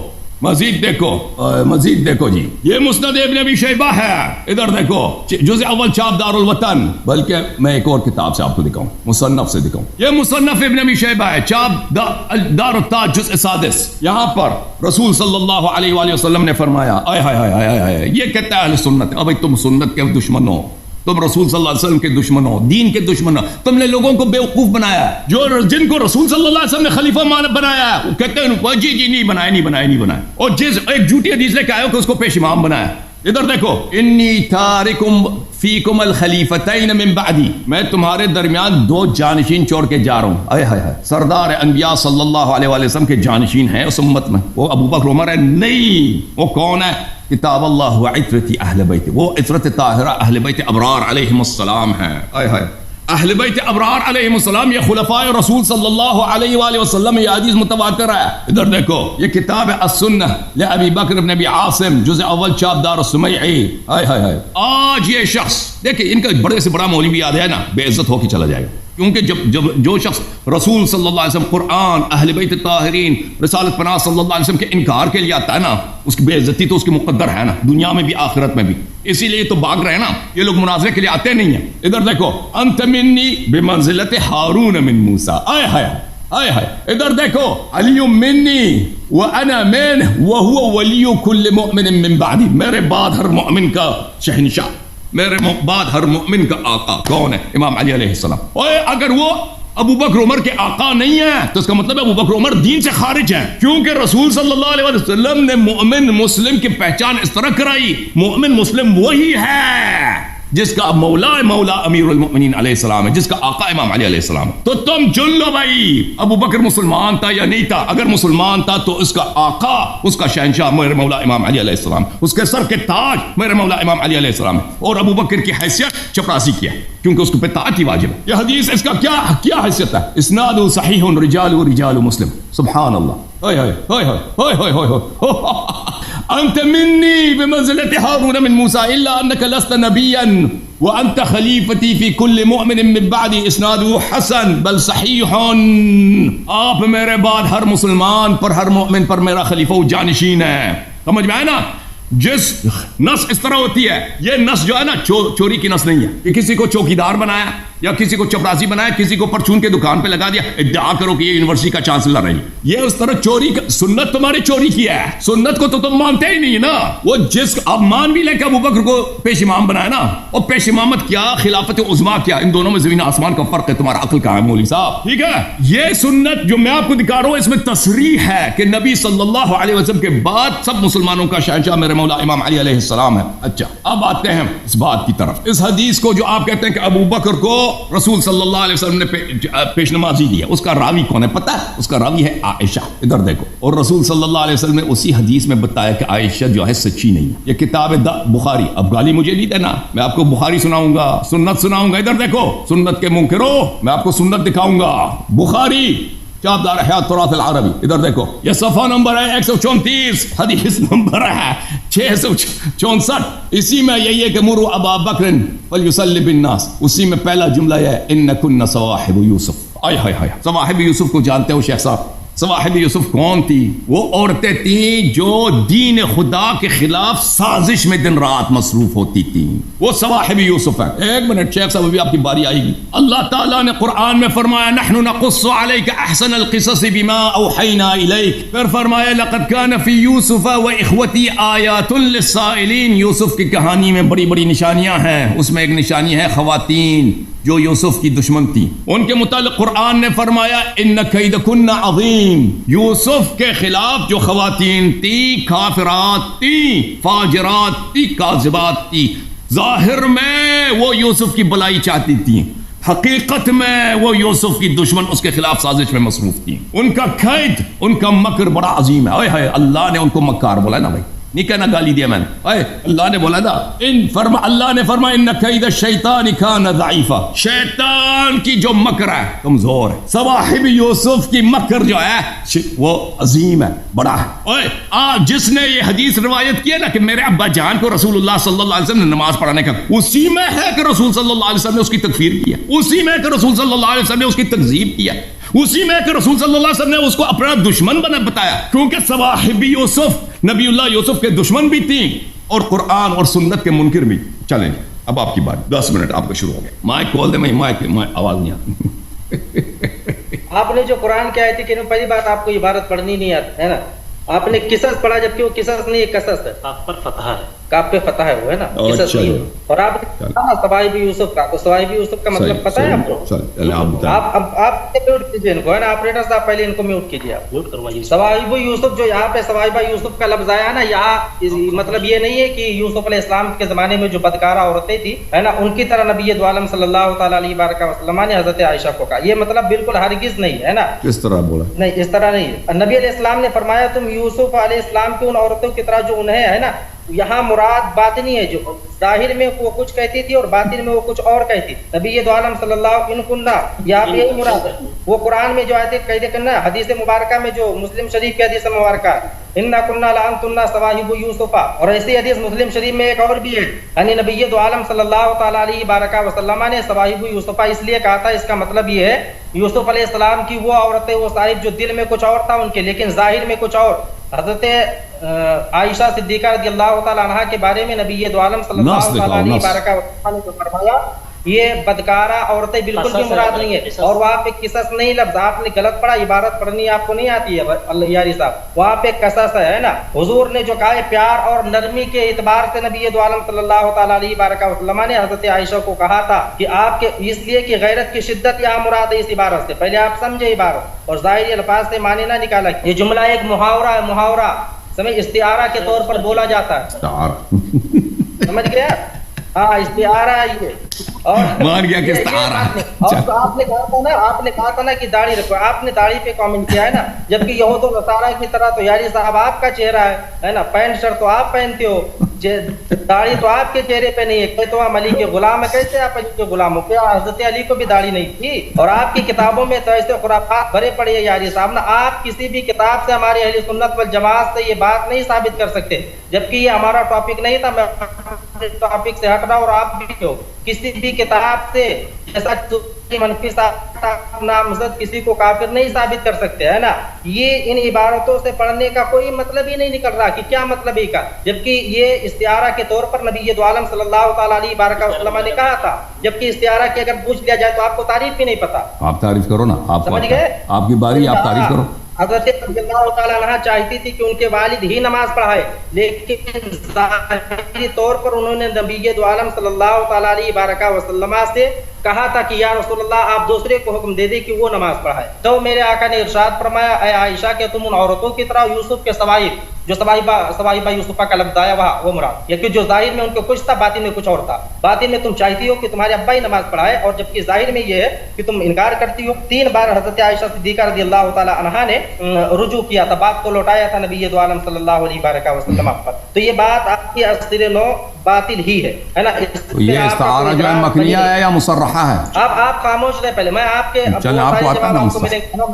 A: مزید دیکھو جی، یہ مسند ابن ابی شیبہ ہے، ادھر دیکھو جزء اول چاپ دار الوطن، بلکہ میں ایک اور کتاب سے آپ کو دکھاؤں، مصنف سے دکھاؤں، یہ مصنف ابن ابی شیبہ ہے، چاپ دار التاج جزء سادس، یہاں پر رسول صلی اللہ علیہ وآلہ وسلم نے فرمایا، آئے ہائے ہائے ہائے ہائے، یہ کہتا ہے اہل سنت، اب تم سنت کے دشمن ہو، تم رسول صلی اللہ علیہ وسلم کے دشمن ہو، دین کے دشمن ہو، تم نے لوگوں کو بیوقوف بنایا ہے، جو جن کو رسول صلی اللہ علیہ وسلم نے خلیفہ بنایا ہے وہ کہتے ہیں جی نہیں بنایا، اور جس ایک جھوٹی حدیث لے کے آئے ہو کہ اس کو پیش امام بنایا۔ ادھر دیکھو، انی تارکم فیکم الخلیفتین من بعدی، میں تمہارے درمیان دو جانشین چھوڑ کے جا رہا ہوں۔ آئے ہائے ہائے، سردار انبیاء صلی اللہ علیہ وآلہ وسلم کے جانشین ہیں اس امت میں، وہ ابو بکر عمر ہے؟ نہیں، وہ کون ہے؟ کتاب اللہ و عترت اہل بیت، وہ عترت طاہرہ اہل بیت ابرار علیہم السلام ہیں۔ آئے ہائے، اہل بیت ابرار علیہم السلام، یہ خلفاء رسول صلی اللہ علیہ وآلہ وسلم، یہ حدیث متواتر ہے۔ ادھر دیکھو، یہ کتاب ہے السنہ لابی بکر بن ابی عاصم، جزء اول چاپ دار السمیعی۔ آئے ہائے ہائے، آج یہ شخص دیکھیں، ان کا بڑے سے بڑا مولوی یاد ہے نا، بے عزت ہو کے چلا جائے گا، کیونکہ جب جو شخص رسول صلی اللہ علیہ وسلم، قرآن، اہل بیت طاہرین، رسالت پناہ صلی اللہ علیہ وسلم کے انکار کے لیے آتا ہے نا، اس کی بے عزتی تو اس کی مقدر ہے نا، دنیا میں بھی آخرت میں بھی، اسی لیے تو بھاگ رہے ہیں نا، یہ لوگ مناظرے کے لیے آتے نہیں ہیں۔ ادھر دیکھو، انت منی بمنزلت ہارون من موسیٰ، آئے ہائے آئے ہائے، ادھر دیکھو، علی منی وانا منہ وہو ولی کل مؤمن من بعدی، میرے بعد ہر مؤمن کا شہنشاہ، میرے بعد ہر مؤمن کا آقا کون ہے؟ امام علی علیہ السلام۔ اوے اگر وہ ابو بکر عمر کے آقا نہیں ہے تو اس کا مطلب ہے ابو بکر عمر دین سے خارج ہے، کیونکہ رسول صلی اللہ علیہ وسلم نے مومن مسلم کی پہچان اس طرح کرائی، مومن مسلم وہی ہے جس کا مولا امیر المؤمنین علیہ السلام ہے، جس کا آقا امام علی علیہ السلام ہے۔ تو تم چن لو بھائی، ابو بکر مسلمان تھا یا نہیں تھا؟ اگر مسلمان تھا تو اس کا آقا، اس کا شہنشاہ میرے مولا امام علی علیہ السلام، اس کے سر کے تاج میرے مولا امام علی علیہ السلام ہے، اور ابو بکر کی حیثیت چپراسی کی ہے، کیونکہ اس کو پہ طاعت ہی واجب ہے۔ یہ حدیث اس کا کیا حیثیت ہے؟ اسناد صحیح رجال مسلم، سبحان اللہ، ہائے ہائے ہائے ہائے ہائے ہائے، انت منی بمنزلت ہارون من موسیٰ الا انک لست نبیا وانت خلیفتی فی کل مؤمن من بعدی، اسناد حسن بل صحیح، آپ میرے بعد ہر مسلمان پر، ہر مؤمن پر میرا خلیفہ و جانشین ہے۔ سمجھ میں آئے نا؟ جس نس اس طرح ہوتی ہے، یہ نس جو ہے نا چوری کی نس نہیں ہے کہ کسی کو چوکیدار بنایا یا کسی کو چپراسی بنایا، کسی کو پرچون کے دکان پہ لگا دیا، ادعا کرو کہ یہ یونیورسٹی کا چانسلر ہے، یہ اس طرح چوری کا، سنت تمہاری چوری کیا ہے، سنت کو تو تم مانتے ہی نہیں نا۔ وہ جس اب مان بھی لے کہ ابو بکر کو پیش امام بنایا نا، اور پیش امامت کیا، خلافت عظما کیا، ان دونوں میں زمین آسمان کا فرق ہے، تمہارا عقل کہاں ہے مولوی صاحب؟ ٹھیک ہے، یہ سنت جو میں آپ کو دکھا رہا ہوں اس میں تصریح ہے کہ نبی صلی اللہ علیہ وسلم کے بعد سب مسلمانوں کا شہنشاہ میرے مولا امام علی علیہ السلام ہے۔ اچھا، اب آتے ہیں اس بات کی طرف، اس حدیث کو جو آپ کہتے ہیں کہ ابو بکر کو رسول صلی اللہ علیہ وسلم نے پیش نمازی دیا، اس کا راوی کون ہے پتہ ہے؟ اس کا راوی ہے عائشہ۔ ادھر دیکھو، اور رسول صلی اللہ علیہ وسلم نے اسی حدیث میں بتایا کہ عائشہ جو ہے سچی نہیں ہے۔ یہ کتاب بخاری، اب گالی مجھے نہیں دینا، میں آپ کو بخاری سناؤں گا، سنت سناؤں گا۔ ادھر دیکھو، سنت کے منکرو، میں آپ کو سنت دکھاؤں گا، بخاری چاپ دار احیاء التراث العربی۔ ادھر دیکھو، یہ صفحہ نمبر ہے 134، حدیث نمبر ہے 664، اسی میں یہی ہے کہ مروا ابا بکر فلیصلی بالناس، اسی میں پہلا جملہ ہے ان کن صواحب یوسف۔ آئے ہائے ہائے، صواحب یوسف کو جانتے ہو شیخ صاحب؟ صواحب یوسف کون تھی؟ وہ عورتیں تھیں جو دین خدا کے خلاف سازش میں دن رات مصروف ہوتی تھیں، وہ صواحب یوسف ہیں۔ ایک منٹ شیخ صاحب، ابھی آپ کی باری آئے گی۔ اللہ تعالیٰ نے قرآن میں فرمایا نحن نقص علیک احسن القصص بما اوحینا الیک، پھر فرمایا لقد کان فی یوسف واخوتی آیات للسائلین، یوسف کی کہانی میں بڑی بڑی نشانیاں ہیں، اس میں ایک نشانی ہے خواتین جو یوسف کی دشمن تھی، ان کے متعلق قرآن نے فرمایا ان کیدکن عظیم، یوسف کے خلاف جو خواتین تھی، کافرات تھی، فاجرات تھی، کاذبات تھی، ظاہر میں وہ یوسف کی بلائی چاہتی تھی، حقیقت میں وہ یوسف کی دشمن، اس کے خلاف سازش میں مصروف تھی، ان کا قید، ان کا مکر بڑا عظیم ہے۔ اے ہائے، اللہ نے ان کو مکار بولا نا بھائی، نہیں کہنا گالی دیا میں نے، اللہ نے بولا تھا اللہ نے فرمایا ان کید الشیطان کان ضعیفا، شیطان کی جو مکر ہے کمزور ہے، صواحب یوسف کی مکر جو ہے وہ عظیم ہے، بڑا ہے۔ جس نے یہ حدیث روایت کی ہے نا کہ میرے ابا جان کو رسول اللہ صلی اللہ علیہ وسلم نے نماز پڑھانے کا، اسی میں ہے کہ رسول صلی اللہ علیہ وسلم نے اس کی تکفیر کیا، اسی میں کہ رسول صلی اللہ علیہ وسلم نے اس کی تکذیب کیا، اسی میں کہ رسول صلی اللہ علیہ وسلم نے اس کو اپنا دشمن بتایا، کیونکہ صواحب یوسف نبی اللہ یوسف کے دشمن بھی تھیں اور قرآن اور سنت کے منکر بھی۔ چلیں اب آپ کی بات، 10 منٹ آپ کا شروع ہو گیا، مائک کھول دیں، مائک آواز نہیں آتی۔
B: آپ نے جو قرآن کی آیت کی پہلی بات آپ کو عبارت پڑھنی نہیں آتی ہے نا، آپ نے قصص پڑھا جبکہ وہ قصص نہیں قصص ہے، آپ پر فتح ہے، کاف پہ فتح ہے وہ ہے نا، قصص نہیں ہے۔ اور آپ نے کہا صواحب یوسف کا، تو صواحب یوسف کا مطلب پتہ ہے آپ کو؟ آپ میوٹ کیجئے ان کو، ہے نا آپریٹر صاحب، پہلے ان کو میوٹ کیجئے، آپ میوٹ کروائیے۔ صواحب یوسف جو یہاں پہ صواحب یوسف کا لفظ آیا نا، یہاں مطلب یہ نہیں ہے کہ یوسف علیہ السلام کے زمانے میں جو بدکارہ عورتیں تھی ہے نا، ان کی طرح نبی دو عالم صلی اللہ تعالیٰ علیہ وسلم نے حضرت عائشہ کو کہا، یہ مطلب بالکل ہرگز نہیں ہے نا،
A: کس طرح بولا؟
B: نہیں اس طرح نہیں ہے۔ نبی علیہ السلام نے فرمایا تم یوسف علیہ السلام کی ان عورتوں کی طرح جو انہیں ہے نا، یہاں مراد باطنی ہے، جو ظاہر میں وہ کچھ کہتی تھی اور باطن میں وہ کچھ اور کہتی۔ نبی دو عالم صلی اللہ ان کننا، یہاں پہ یہی مراد ہے۔ وہ قرآن میں جو آیت قید کرنا، حدیث مبارکہ میں جو مسلم شریف کی حدیث مبارکہ انا کننا لانتنا صواحب یوسف، اور ایسی حدیث مسلم شریف میں ایک اور بھی ہے، یعنی نبی دو عالم صلی اللہ تعالیٰ علیہ وسلم نے صواحب یوسف اس لیے کہا تھا، اس کا مطلب یہ ہے یوسف علیہ السلام کی وہ عورتیں، وہ صاحب جو دل میں کچھ اور تھا ان کے لیکن ظاہر میں کچھ اور۔ حضرت عائشہ صدیقہ رضی اللہ تعالیٰ عنہ کے بارے میں نبی دو عالم صلی اللہ تعالیٰ علیہ وسلم نے فرمایا یہ بدکارہ عورتیں بالکل بھی مراد نہیں ہے، اور وہاں پہ قصص نہیں لفظ، آپ نے غلط پڑھا، عبارت پڑھنی آپ کو نہیں آتی ہے اللہ یاری صاحب، وہاں پہ قصص ہے نا۔ حضور نے جو کہا ہے پیار اور نرمی کے اعتبار سے نبی دو عالم صلی اللہ تعالیٰ علیہ وسلم نے حضرت عائشہ کو کہا تھا کہ آپ کے اس لیے کہ غیرت کی شدت یہاں مراد ہے اس عبارت سے، پہلے آپ سمجھے عبارت اور ظاہری الفاظ سے معنی نہ نکالا۔ یہ جملہ ایک محاورہ ہے، محاورہ سمجھ، استعارہ کے طور پر بولا جاتا ہے، سمجھ گیا؟ ہاں استعارہ یہ، اور
A: مان گیا کہ استعارہ۔
B: اور آپ نے کہا تھا نا کہ داڑھی رکھو، آپ نے داڑھی پہ کامنٹ کیا ہے نا، جبکہ یہود و نصارہ کی طرح تو یاری صاحب آپ کا چہرہ ہے نا، پینٹ شرٹ تو آپ پہنتے ہو، داڑھی تو آپ کے چہرے پہ نہیں ہے، کہ تو ہم علی کے غلام ہے، کیسے آپ علی کے غلام ہو؟ کیا حضرت علی کو بھی داڑھی نہیں تھی؟ اور آپ کی کتابوں میں تو ایسے خرافات بھرے پڑے ہیں یاری صاحب نا، آپ کسی بھی کتاب سے ہماری اہل سنت والجماعت سے یہ بات نہیں ثابت کر سکتے، جبکہ یہ ہمارا ٹاپک نہیں تھا، میں ٹاپک سے ہٹ رہا ہوں اور آپ بھی ہو، کسی بھی کتاب سے جیسا منفی نامزد کسی کو کافر نہیں ثابت کر سکتے ہے نا۔ یہ ان عبارتوں سے پڑھنے کا کوئی مطلب ہی نہیں نکل رہا کہ کیا مطلب ہی کا، جبکہ یہ استعارہ کے طور پر نبی دو عالم صلی اللہ تعالیٰ علیہ وسلم نے کہا تھا، جبکہ استعارہ کی اگر پوچھ لیا جائے تو آپ کو تعریف بھی نہیں پتا۔
A: آپ تعریف کرو نا، آپ
B: سمجھ گئے؟
A: آپ کی باری، آپ تعریف کرو۔
B: حضرت رضی اللہ تعالیٰ عنہ چاہتی تھی کہ ان کے والد ہی نماز پڑھائے، لیکن ظاہری طور پر انہوں نے نبی دو عالم صلی اللہ تعالیٰ علیہ وسلم سے کہا تھا کہ یا رسول اللہ آپ دوسرے کو حکم دے دیں کہ وہ نماز پڑھائے۔ تو میرے آقا نے ارشاد فرمایا اے عائشہ کہ تم ان عورتوں کی طرح یوسف کے صواحب، جو صواحبہ یوسفہ کا لفظ آیا وہ مراد، یا کہ جو ظاہر میں ان کو کچھ تھا باطن میں کچھ اور تھا، باطن میں تم چاہتی ہو کہ تمہارے ابا ہی نماز پڑھائے، اور جبکہ ظاہر میں یہ ہے کہ تم انکار کرتی ہو۔ 3 بار حضرت عائشہ صدیقہ رضی اللہ تعالی عنہا نے رجوع کیا تھا، بات کو لوٹایا تھا نبی دو عالم صلی اللہ علیہ وسلم پر، تو یہ بات آپ کی اصل نو باطل ہی ہے نا۔
A: یہ استعارہ جو ہے مکنیہ ہے یا مصرحہ ہے؟
B: اب آپ خاموش رہے، پہلے میں آپ کے میں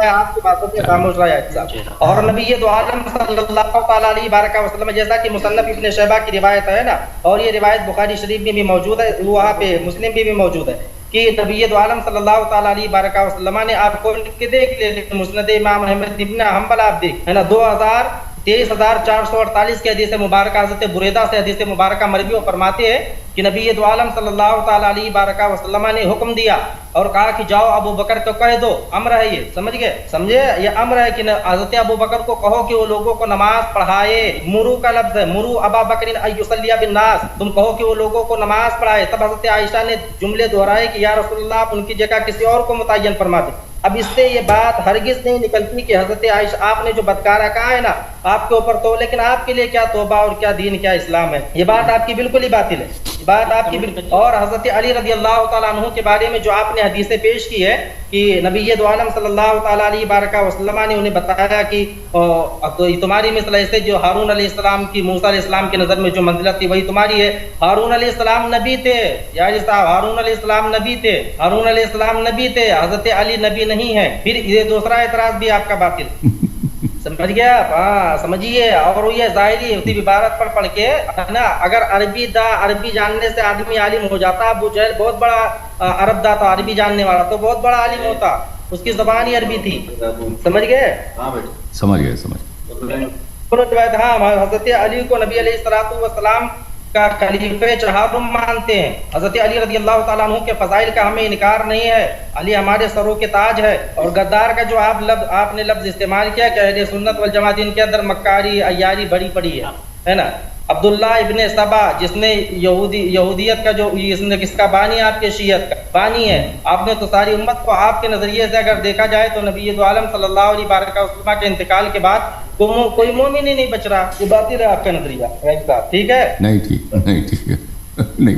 B: آپ کی باتوں پہ خاموش رہا۔ اور نبی دو عالم صلی اللہ تعالیٰ علیہ وسلم جیسا کہ مصنف ابن شیبہ کی روایت ہے نا، اور یہ روایت بخاری شریف میں بھی موجود ہے، وہاں پہ مسلم بھی موجود ہے کہ نبی دو عالم صلی اللہ تعالیٰ علیہ وسلم نے آپ کو دیکھ لے، مسند امام احمد ابن حنبل آپ دیکھ ہے نا، 23,448 کی حدیث مبارکہ حضرت بریدہ سے حدیث مبارکہ مروی و فرماتے ہیں کہ نبی دو عالم صلی اللہ تعالیٰ علیہ وسلم نے حکم دیا اور کہا کہ جاؤ ابو بکر کو کہہ دو، امر ہے یہ، سمجھ گئے؟ سمجھے؟ یہ امر ہے کہ حضرت ابو بکر کو کہو کہ وہ لوگوں کو نماز پڑھائے، مرو کا لفظ ہے، مرو ابا بکر ان یصلی بالناس، تم کہو کہ وہ لوگوں کو نماز پڑھائے۔ تب حضرت عائشہ نے جملے دہرائے کہ یا رسول اللہ آپ ان کی جگہ کسی اور کو متعین فرما دیں۔ اب اس سے یہ بات ہرگز نہیں نکلتی کہ حضرت عائشہ آپ نے جو بدکارہ کہا ہے نا آپ کے اوپر تو، لیکن آپ کے لیے کیا توبہ اور کیا دین کیا اسلام ہے، یہ بات آپ کی بالکل ہی باطل ہے۔ بات آپ کی بالکل. اور حضرت علی رضی اللہ تعالیٰ عنہ کے بارے میں جو آپ نے حدیثیں پیش کی ہے کہ نبی دو عالم صلی اللہ تعالیٰ علیہ بارکہ وسلم نے انہیں بتایا کہ تمہاری مثل ایسے جو ہارون علیہ السلام کی موسیٰ علیہ السلام کی نظر میں جو منزلت تھی وہی تمہاری ہے. ہارون علیہ السلام نبی تھے یا جی صاحب، ہارون علیہ السلام نبی تھے، ہارون علیہ السلام نبی تھے، حضرت علی نبی نہیں ہے. پھر یہ دوسرا اعتراض بھی آپ کا باطل. سمجھ گیا؟ ہاں سمجھیے. اور یہ ظاہری اسی عبارت پر پڑھ کے نا، اگر عربی جاننے سے آدمی عالم ہو جاتا، ابو جہل بہت بڑا عرب دا تھا، عربی جاننے والا تو بہت بڑا عالم ہوتا، اس کی زبان ہی عربی تھی. سمجھ گئے؟
A: سمجھ گئے.
B: ہاں حضرت علی کو نبی علیہ الصلوۃ والسلام کا خلیفہ چہارم مانتے ہیں. حضرت علی رضی اللہ تعالیٰ عنہ کے فضائل کا ہمیں انکار نہیں ہے. علی ہمارے سروں کے تاج ہے. اور غدار کا جو آپ نے لفظ استعمال کیا کہ اہل سنت والجماعت ان کے اندر مکاری عیاری بڑی پڑی ہے نا. عبداللہ ابن سبا جس نے یہودیت کا جو کس کا بانی، آپ کے شیعت کا بانی ہے. آپ نے تو ساری امت کو آپ کے نظریے سے اگر دیکھا جائے تو نبی دو عالم صلی اللہ علیہ وسلم کے انتقال کے بعد کوئی مومن ہی نہیں بچ رہا. یہ باطل ہے آپ کا نظریہ. ٹھیک ہے؟
A: نہیں ٹھیک ہے. نہیں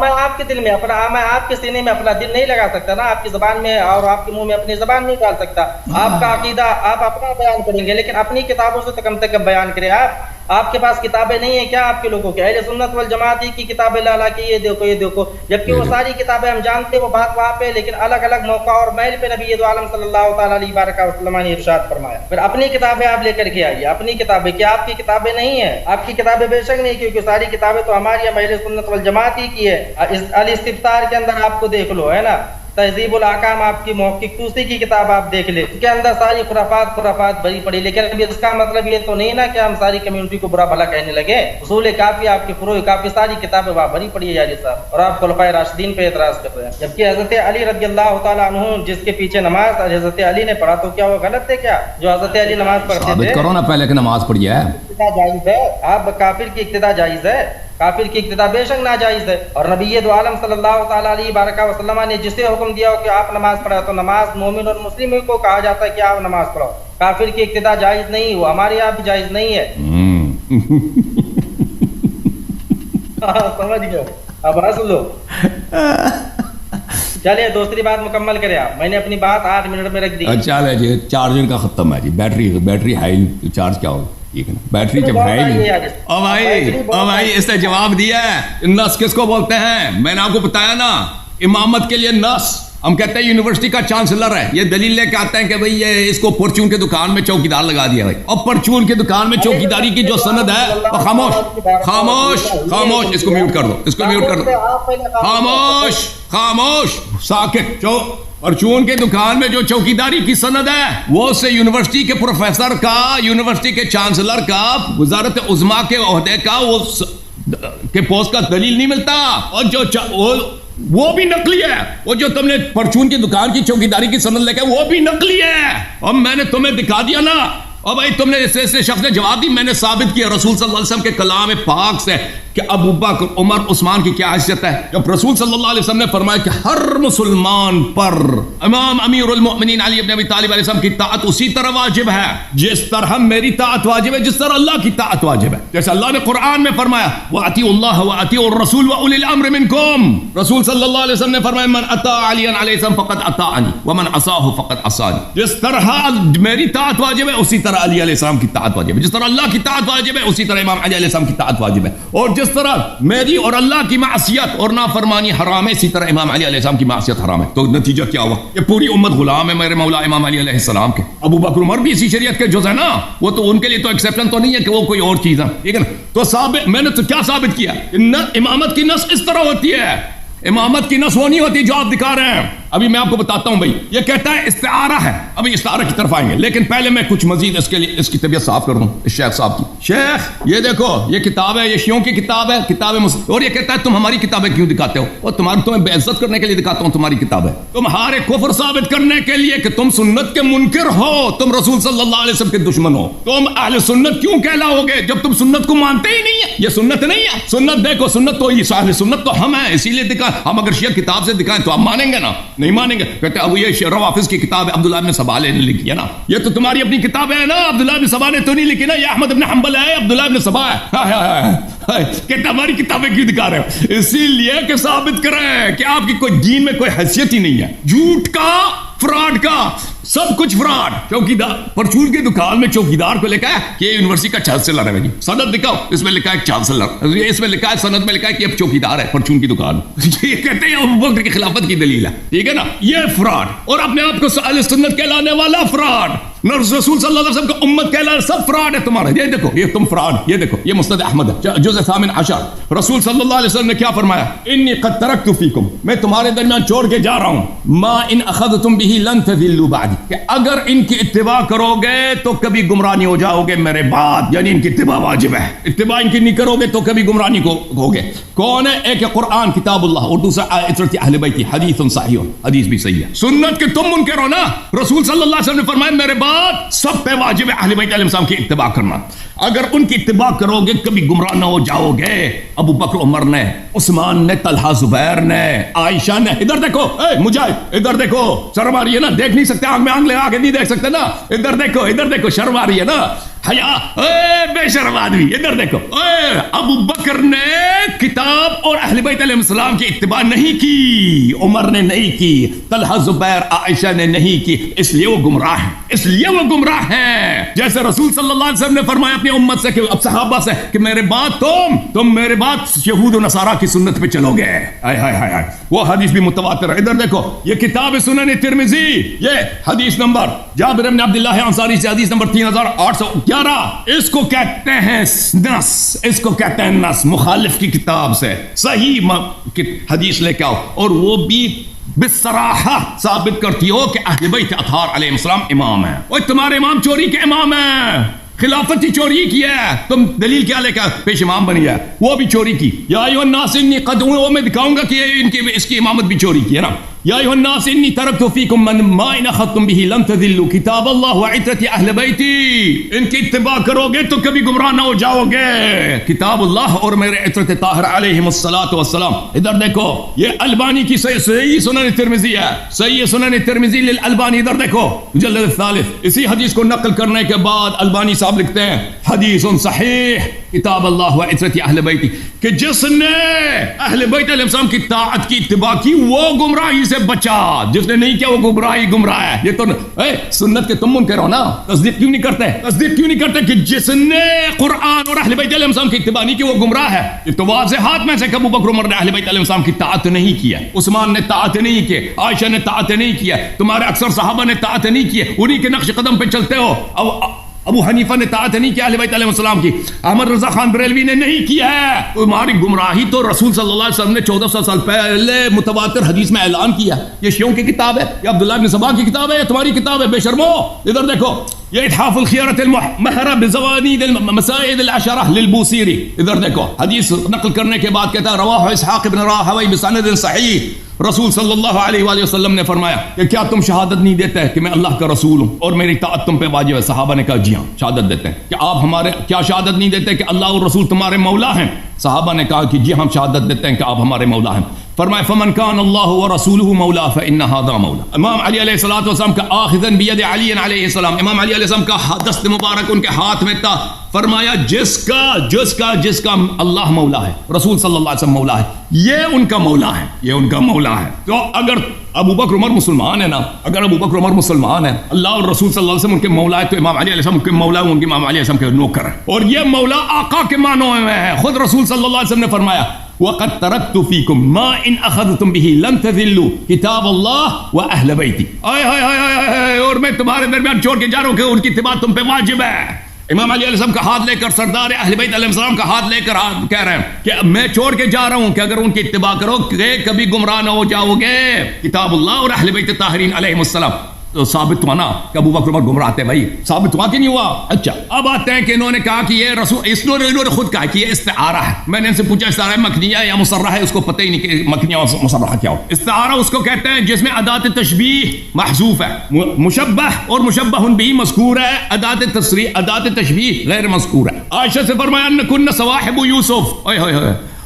B: میں آپ کے دل میں میں آپ کے سینے میں اپنا دل نہیں لگا سکتا نا، آپ کی زبان میں اور آپ کے منہ میں اپنی زبان نہیں ڈال سکتا. آپ کا عقیدہ آپ اپنا بیان کریں گے، لیکن اپنی کتابوں سے کم بیان کریں. آپ کے پاس کتابیں نہیں ہیں کیا؟ آپ کے لوگوں کے اہل سنت والجماعت کی کتابیں لا کے یہ دیکھو، جبکہ وہ ساری کتابیں ہم جانتے وہ بات وہاں پہ، لیکن الگ الگ موقع اور محل پہ نبی دو عالم صلی اللہ تعالیٰ علیہ وآلہ وسلم نے ارشاد فرمایا. پھر اپنی کتابیں آپ لے کر کے آئیے. اپنی کتابیں کیا آپ کی کتابیں نہیں ہیں؟ آپ کی کتابیں بے شک نہیں، کیونکہ ساری کتابیں تو ہماری اہل سنت والجماعت ہی کی ہے. الاستفسار کے اندر آپ کو دیکھ لو، ہے نا. تہذیب الاحکام آپ کی محقق طوسی کی کتاب آپ دیکھ لیں، اس کے اندر ساری خرافات بھری پڑی. لیکن ابھی اس کا مطلب یہ تو نہیں نا کہ ہم ساری کمیونٹی کو برا بھلا کہنے لگے. اصول کافی آپ کی فروع کافی ساری کتابیں وہاں بھری پڑی ہے یاری صاحب، اور آپ خلفائے راشدین پہ اعتراض کر رہے ہیں. جبکہ حضرت علی رضی اللہ تعالیٰ عنہ جس کے پیچھے نماز حضرت علی نے پڑھا، تو کیا وہ غلط ہے کیا جو حضرت علی نماز پڑھتے تھے؟
A: ثابت کرو نا پہلے کہ نماز پڑھی ہے.
B: جائز ہے. آپ کافر کی اقتداء جائز ہے، کافر کی اقتداء بے شک ناجائز ہے. اور نبی دو عالم صلی اللہ تعالیٰ علیہ وآلہ وسلم نے جسے حکم دیا ہو کہ آپ نماز پڑھا، تو نماز مومن اور مسلم کو کہا جاتا ہے کہ آپ نماز پڑھو. کافر کی اقتداء جائز نہیں، وہ ہمارے یہاں بھی جائز نہیں ہے. سمجھ گئے؟ اب ہنس لو. چلیے دوسری بات مکمل کرے آپ. میں نے اپنی بات 8 منٹ میں رکھ دی.
A: اچھا ہے جی، چارجنگ کا ختم ہے جی. بیٹری ہائی چارج کیا ہوگا؟ ٹھیک ہے نا، بیٹری جب ہے نہیں. او بھائی اس نے جواب دیا ہے. نس کس کو بولتے ہیں؟ میں نے آپ کو بتایا نا، امامت کے لیے نس. ہم کہتے ہیں یونیورسٹی کا چانسلر ہے، یہ دلیل لے کے آتے ہیں کہ بھئی یہ اس کو پرچون کے دکان میں چوکیدار لگا دیا بھائی. اور پرچون کے دکان میں چوکیداری کی جو سند ہے وہ خاموش. اس کو میوٹ کر دو. خاموش ساکت. پرچون کے دکان میں جو چوکیداری کی سند ہے وہ اس سے یونیورسٹی کے پروفیسر کا، یونیورسٹی کے چانسلر کا، وزارت عظما کے عہدے کا کے پوسٹ کا دلیل نہیں ملتا. اور جو وہ بھی نقلی ہے. وہ جو تم نے پرچون کی دکان کی چوکیداری کی سند لے کے وہ بھی نقلی ہے. اور میں نے تمہیں دکھا دیا نا. اور بھائی تم نے اس شخص نے جواب دی، میں نے ثابت کیا رسول صلی اللہ علیہ وسلم کے کلام پاک سے کہ ابو بکر، عمر، عثمان کی کیا حیثیت ہے. جب رسول صلی اللہ علیہ وسلم نے فرمایا کہ ہر مسلمان پر امام امیر المؤمنین علی ابن ابی طالب علیہ السلام کی طاعت اسی طرح واجب ہے جس طرح میری طاعت واجب ہے، جس طرح اللہ کی طاعت واجب ہے. جیسے اللہ نے قرآن میں فرمایا وَأَطِيعُوا اللَّهَ وَأَطِيعُوا الرَّسُولَ وَأُولِي الْأَمْرِ مِنْكُمْ. رسول صلی اللہ علیہ وسلم نے فرمایا من اطاع علی علیہ السلام فقد اطاعنی ومن عصاه فقد عصانی. جس طرح میری طاعت واجب ہے اسی طرح علی علیہ السلام کی طاعت واجب ہے. جس طرح اللہ کی طاعت واجب ہے اسی طرح امام علی علیہ السلام کی طاعت واجب ہے. اور جس طرح میری اور اللہ کی معصیت اور نافرمانی حرام ہے اسی طرح امام علی علیہ السلام کی معصیت حرام ہے. تو نتیجہ کیا ہوا؟ یہ پوری امت غلام ہے میرے مولا امام علی علیہ السلام کے. ابو بکر عمر بھی اسی شریعت کے جز ہے نا. وہ تو ان کے لیے تو ایکسیپشن تو نہیں ہے کہ وہ کوئی اور چیز ہے. ٹھیک ہے نا. تو ثابت میں نے تو کیا ثابت کیا؟ امامت کی نس اس طرح ہوتی ہے. امامت کی نس وہ نہیں ہوتی جو آپ دکھا رہے ہیں. ابھی میں آپ کو بتاتا ہوں بھائی. یہ کہتا ہے استعارہ ہے. ابھی استعارہ کی طرف آئیں گے، لیکن پہلے میں کچھ مزید اس کے لیے اس کی طبیعت صاف کر دوں. شیخ صاحب کی شیخ یہ دیکھو یہ کتاب ہے، یہ شیعوں کی کتاب ہے، کتاب اور یہ کہتا ہے تم ہماری کتابیں کیوں دکھاتے ہو؟ اور تمہیں بے عزت کرنے کے لیے دکھاتا ہوں تمہاری کتابیں. تمہارے کفر ثابت کرنے کے لیے کہ تم سنت کے منکر ہو، تم رسول صلی اللہ علیہ وسلم کے دشمن ہو. تم اہل سنت کیوں کہلاؤ گے جب تم سنت کو مانتے ہی نہیں ہے؟ یہ سنت نہیں ہے. سنت دیکھو، سنت تو اہل سنت تو ہم ہیں، اسی لیے دکھا. ہم اگر شیعہ کتاب سے دکھائیں تو آپ مانیں گے نا؟ نہیں مانیں گے. کہتے اب یہ روافظ کی کتاب ہے, عبداللہ ابن سبا نے لکھی ہے نا, یہ تو تمہاری اپنی کتاب ہے نا, عبداللہ ابن سبا نے تو نہیں لکھی نا, یہ احمد ابن حنبل ہے, عبداللہ ابن سبا ہے. کہتے ہماری کتابیں کیوں دکھا رہے ہو؟ اسی لیے کہ ثابت کریں کہ آپ کی کوئی دین میں کوئی حیثیت ہی نہیں ہے. جھوٹ کا, فراڈ کا, سب کچھ فراڈ. چوکیدار, پرچون کی دکان میں چوکیدار کو لکھا ہے کہ یہ یونیورسٹی کا چانسلر ہے. سند دکھاؤ, اس میں لکھا ہے چانسلر, اس میں لکھا ہے سند میں لکھا ہے کہ اب چوکیدار ہے پرچون کی دکان. یہ کہتے ہیں ابو بکر کی خلافت کی دلیل ہے, ٹھیک ہے نا. یہ فراڈ, اور اپنے آپ کو اہل سنت کہلانے والا فراڈ, رسول صلی اللہ علیہ وسلم کو امت کہلانا, سب فراڈ ہے تمہارا. یہ دیکھو, یہ تم فراڈ, یہ دیکھو, یہ مسند احمد ہے جزء 18. رسول صلی اللہ علیہ وسلم نے کیا فرمایا؟ انی قد ترکت فیکم, میں تمہارے درمیان چھوڑ کے جا رہا ہوں, ما ان اخذتم به لن تضلوا بعدی, کہ اگر ان کی اتباع کرو گے تو کبھی گمراہ نہیں ہو جاؤ گے میرے بعد. یعنی ان کی اتباع واجب ہے, اتباع ان کی نہیں کرو گے تو کبھی گمراہ نہیں ہو گے. کون ہے؟ ایک قرآن کتاب اللہ, اور دوسرا عترت اہل بیت, حدیث صحیح, حدیث بھی صحیح ہے. سنت کے تم منکر ہو نا, رسول صلی اللہ علیہ وسلم نے فرمایا میرے بعد سب پہ واجب ہے اہل بیت علیہ السلام کی اتباع کرنا. اگر ان کی اتباع کرو گے کبھی گمراہ نہ ہو جاؤ گے. ابو بکر عمر نے, عثمان نے, طلحہ زبیر نے, عائشہ نے, ادھر دیکھو, مجاہد ادھر دیکھو, شرم آ رہی ہے نا, دیکھ نہیں سکتے, آنکھ میں آنکھ لگا کے نہیں دیکھ سکتے نا, ادھر دیکھو, ادھر دیکھو, شرم آ رہی ہے نا, حیا, بے شرم آدمی, ادھر دیکھو. ابو بکر نے کتاب اور اہل بیت علیہ السلام کی اتباع نہیں کی, عمر نے نہیں کی, طلحہ زبیر عائشہ نے نہیں کی, اس لیے وہ گمراہ ہیں, اس لیے وہ گمراہ ہیں. جیسے رسول صلی اللہ علیہ وسلم نے فرمایا اپنی امت سے, کہ اب صحابہ سے, کہ میرے بعد تم میرے بعد یہود و نصارہ کی سنت پہ چلو گے. ہائے ہائے ہائے, وہ حدیث بھی متواتر ہے. ادھر دیکھو, یہ کتاب سنن ترمذی, یہ حدیث نمبر جابر بن عبداللہ انصاری سے حدیث نمبر 3811, اس کو کہتے ہیں نص, اس کو کہتے ہیں نص. مخالف کی کتاب سے صحیح حدیث لے کے آؤ, اور وہ بھی بصراحہ ثابت کرتی ہو کہ اہل بیت اطہار علیہ السلام امام ہیں. اور تمہارے امام چوری کے امام ہیں, خلافت ہی چوری کی ہے, تم دلیل کیا لے کر پیش امام بنی ہے, وہ بھی چوری کی. یا ایھا الناس انی قد, وہ میں دکھاؤں گا کہ ان کی اس کی امامت بھی چوری کی ہے نا. یا ایھا الناس انی ترکت فیکم من ما ان اخذتم به لن تضلوا کتاب اللہ وعترت اہل بیتی, ان کی اتباع کرو گے تو کبھی گمراہ نہ ہو جاؤ گے, کتاب اللہ اور میرے عترت طاہر علیہم الصلوۃ والسلام. ادھر دیکھو, یہ البانی کی صحیح سنن ترمذی ہے, صحیح سنن ترمذی للالبانی. ادھر دیکھو مجلد الثالث, اسی حدیث کو نقل کرنے کے بعد البانی صاحب لکھتے ہیں حدیث صحیح کتاب اللہ و عترت اہل بیتی, کہ جس نے اہل بیت علیہ السلام کی طاعت کی, اتباع کی, وہ گمراہی سے بچا, جس نے نہیں کیا وہ گمراہ ہے. یہ تو سنت کے تم منکر ہو نا, تصدیق کیوں نہیں کرتے, تصدیق کیوں نہیں کرتے کہ جس نے قرآن اور اہل بیت علیہ السلام کی اتباع نہیں کی وہ گمراہ ہے. یہ تو واضحات میں سے کہ ابو بکر عمر نے اہل بیت علیہ السلام کی طاعت نہیں کی ہے, عثمان نے طاعت نہیں کی, عائشہ نے طاعت نہیں کی, تمہارے اکثر صحابہ نے طاعت نہیں کی, انہی کے نقش قدم پہ چلتے ہو. ابو حنیفہ نے طاعت نہیں کیا اہل بیت علیہ السلام کی, احمد رضا خان بریلوی نے نہیں کیا ہے. تمہاری گمراہی تو رسول صلی اللہ علیہ وسلم نے 1400 سال پہلے متواتر حدیث میں اعلان کیا. یہ شیعوں کی کتاب ہے, یہ عبداللہ بن سبا کی کتاب ہے, یہ تمہاری کتاب ہے, بے شرمو. ادھر دیکھو, یہ اتحاف الخیارت المحرہ بزوانید المسائد العشرہ للبوصیری. ادھر دیکھو, حدیث نقل کرنے کے بعد کہتا ہے رواہ اسحاق بن راہوی بسند صحیح, رسول صلی اللہ علیہ وآلہ وسلم نے فرمایا کہ کیا تم شہادت نہیں دیتے کہ میں اللہ کا رسول ہوں اور میری اطاعت تم پہ واجب ہے؟ صحابہ نے کہا جی ہاں شہادت دیتے ہیں. کہ آپ ہمارے کیا شہادت نہیں دیتے کہ اللہ اور رسول تمہارے مولا ہیں؟ صحابہ نے کہا کہ جی ہم شہادت دیتے ہیں کہ آپ ہمارے مولا ہیں. فرمایا فمن کان اللہ ورسولہ مولا فإن ھذا مولا. امام علی علیہ الصلوۃ والسلام کا آخذا بید علی علیہ السلام, امام علی علیہ السلام کا دست مبارک ان کے ہاتھ میں تھا. فرمایا جس کا اللہ مولا ہے, رسول صلی اللہ علیہ وسلم مولا ہے, یہ ان کا مولا ہے, یہ ان کا مولا ہے. تو اگر ابو بکر عمر مسلمان ہے نا, اگر ابو بکر عمر مسلمان ہے, اللہ اور رسول صلی اللہ علیہ وسلم ان کے مولا ہے, تو امام علی علیہ السلام کے مولا ہیں, ان کے امام علی علیہ السلام کے نوکر ہیں. اور یہ مولا آقا کے معنوں میں ہے. خود رسول صلی اللہ علیہ وسلم نے فرمایا وَقَدْ تَرَكْتُ فِيكُمْ مَا إِنْ أَخَذْتُمْ بِهِ لَنْ تَضِلُّوا كِتَابَ اللَّهِ وَأَهْلَ بَيْتِي. اور میں تمہارے درمیان چھوڑ کے جا رہا ہوں کہ ان کی اتباع تم پہ واجب ہے. امام علی علیہ السلام کا ہاتھ لے کر, سردار اہل بیت علیہ السلام کا ہاتھ لے کر کہہ رہے ہیں کہ میں چھوڑ کے جا رہا ہوں کہ اگر ان کی اتباع کرو کہ کبھی گمراہ نہ ہو جاؤ گے. کتاب اللہ اور اہل بیت طاہرین علیہم السلام. تو ثابت ہوا نا کہ ابو بکر عمر گمراہ تھے بھائی, ثابت ہوا کہ نہیں ہوا؟ اچھا اب آتے ہیں کہ انہوں نے کہا کہ یہ رسول, انہوں نے خود کہا کہ یہ استعارہ ہے. میں نے ان سے پوچھا استعارہ مکنیہ یا مسرح ہے, اس کو پتہ ہی نہیں کہ مکنیہ اور مسرح کیا ہو. استعارہ اس کو کہتے ہیں جس میں ادات تشبیہ محذوف ہے, مشبہ اور مشبہ بھی مذکور ہے, ادات تصریح ادات تشبیہ غیر مذکور ہے. عائشہ سے فرمایا ان کن صواحب یوسف,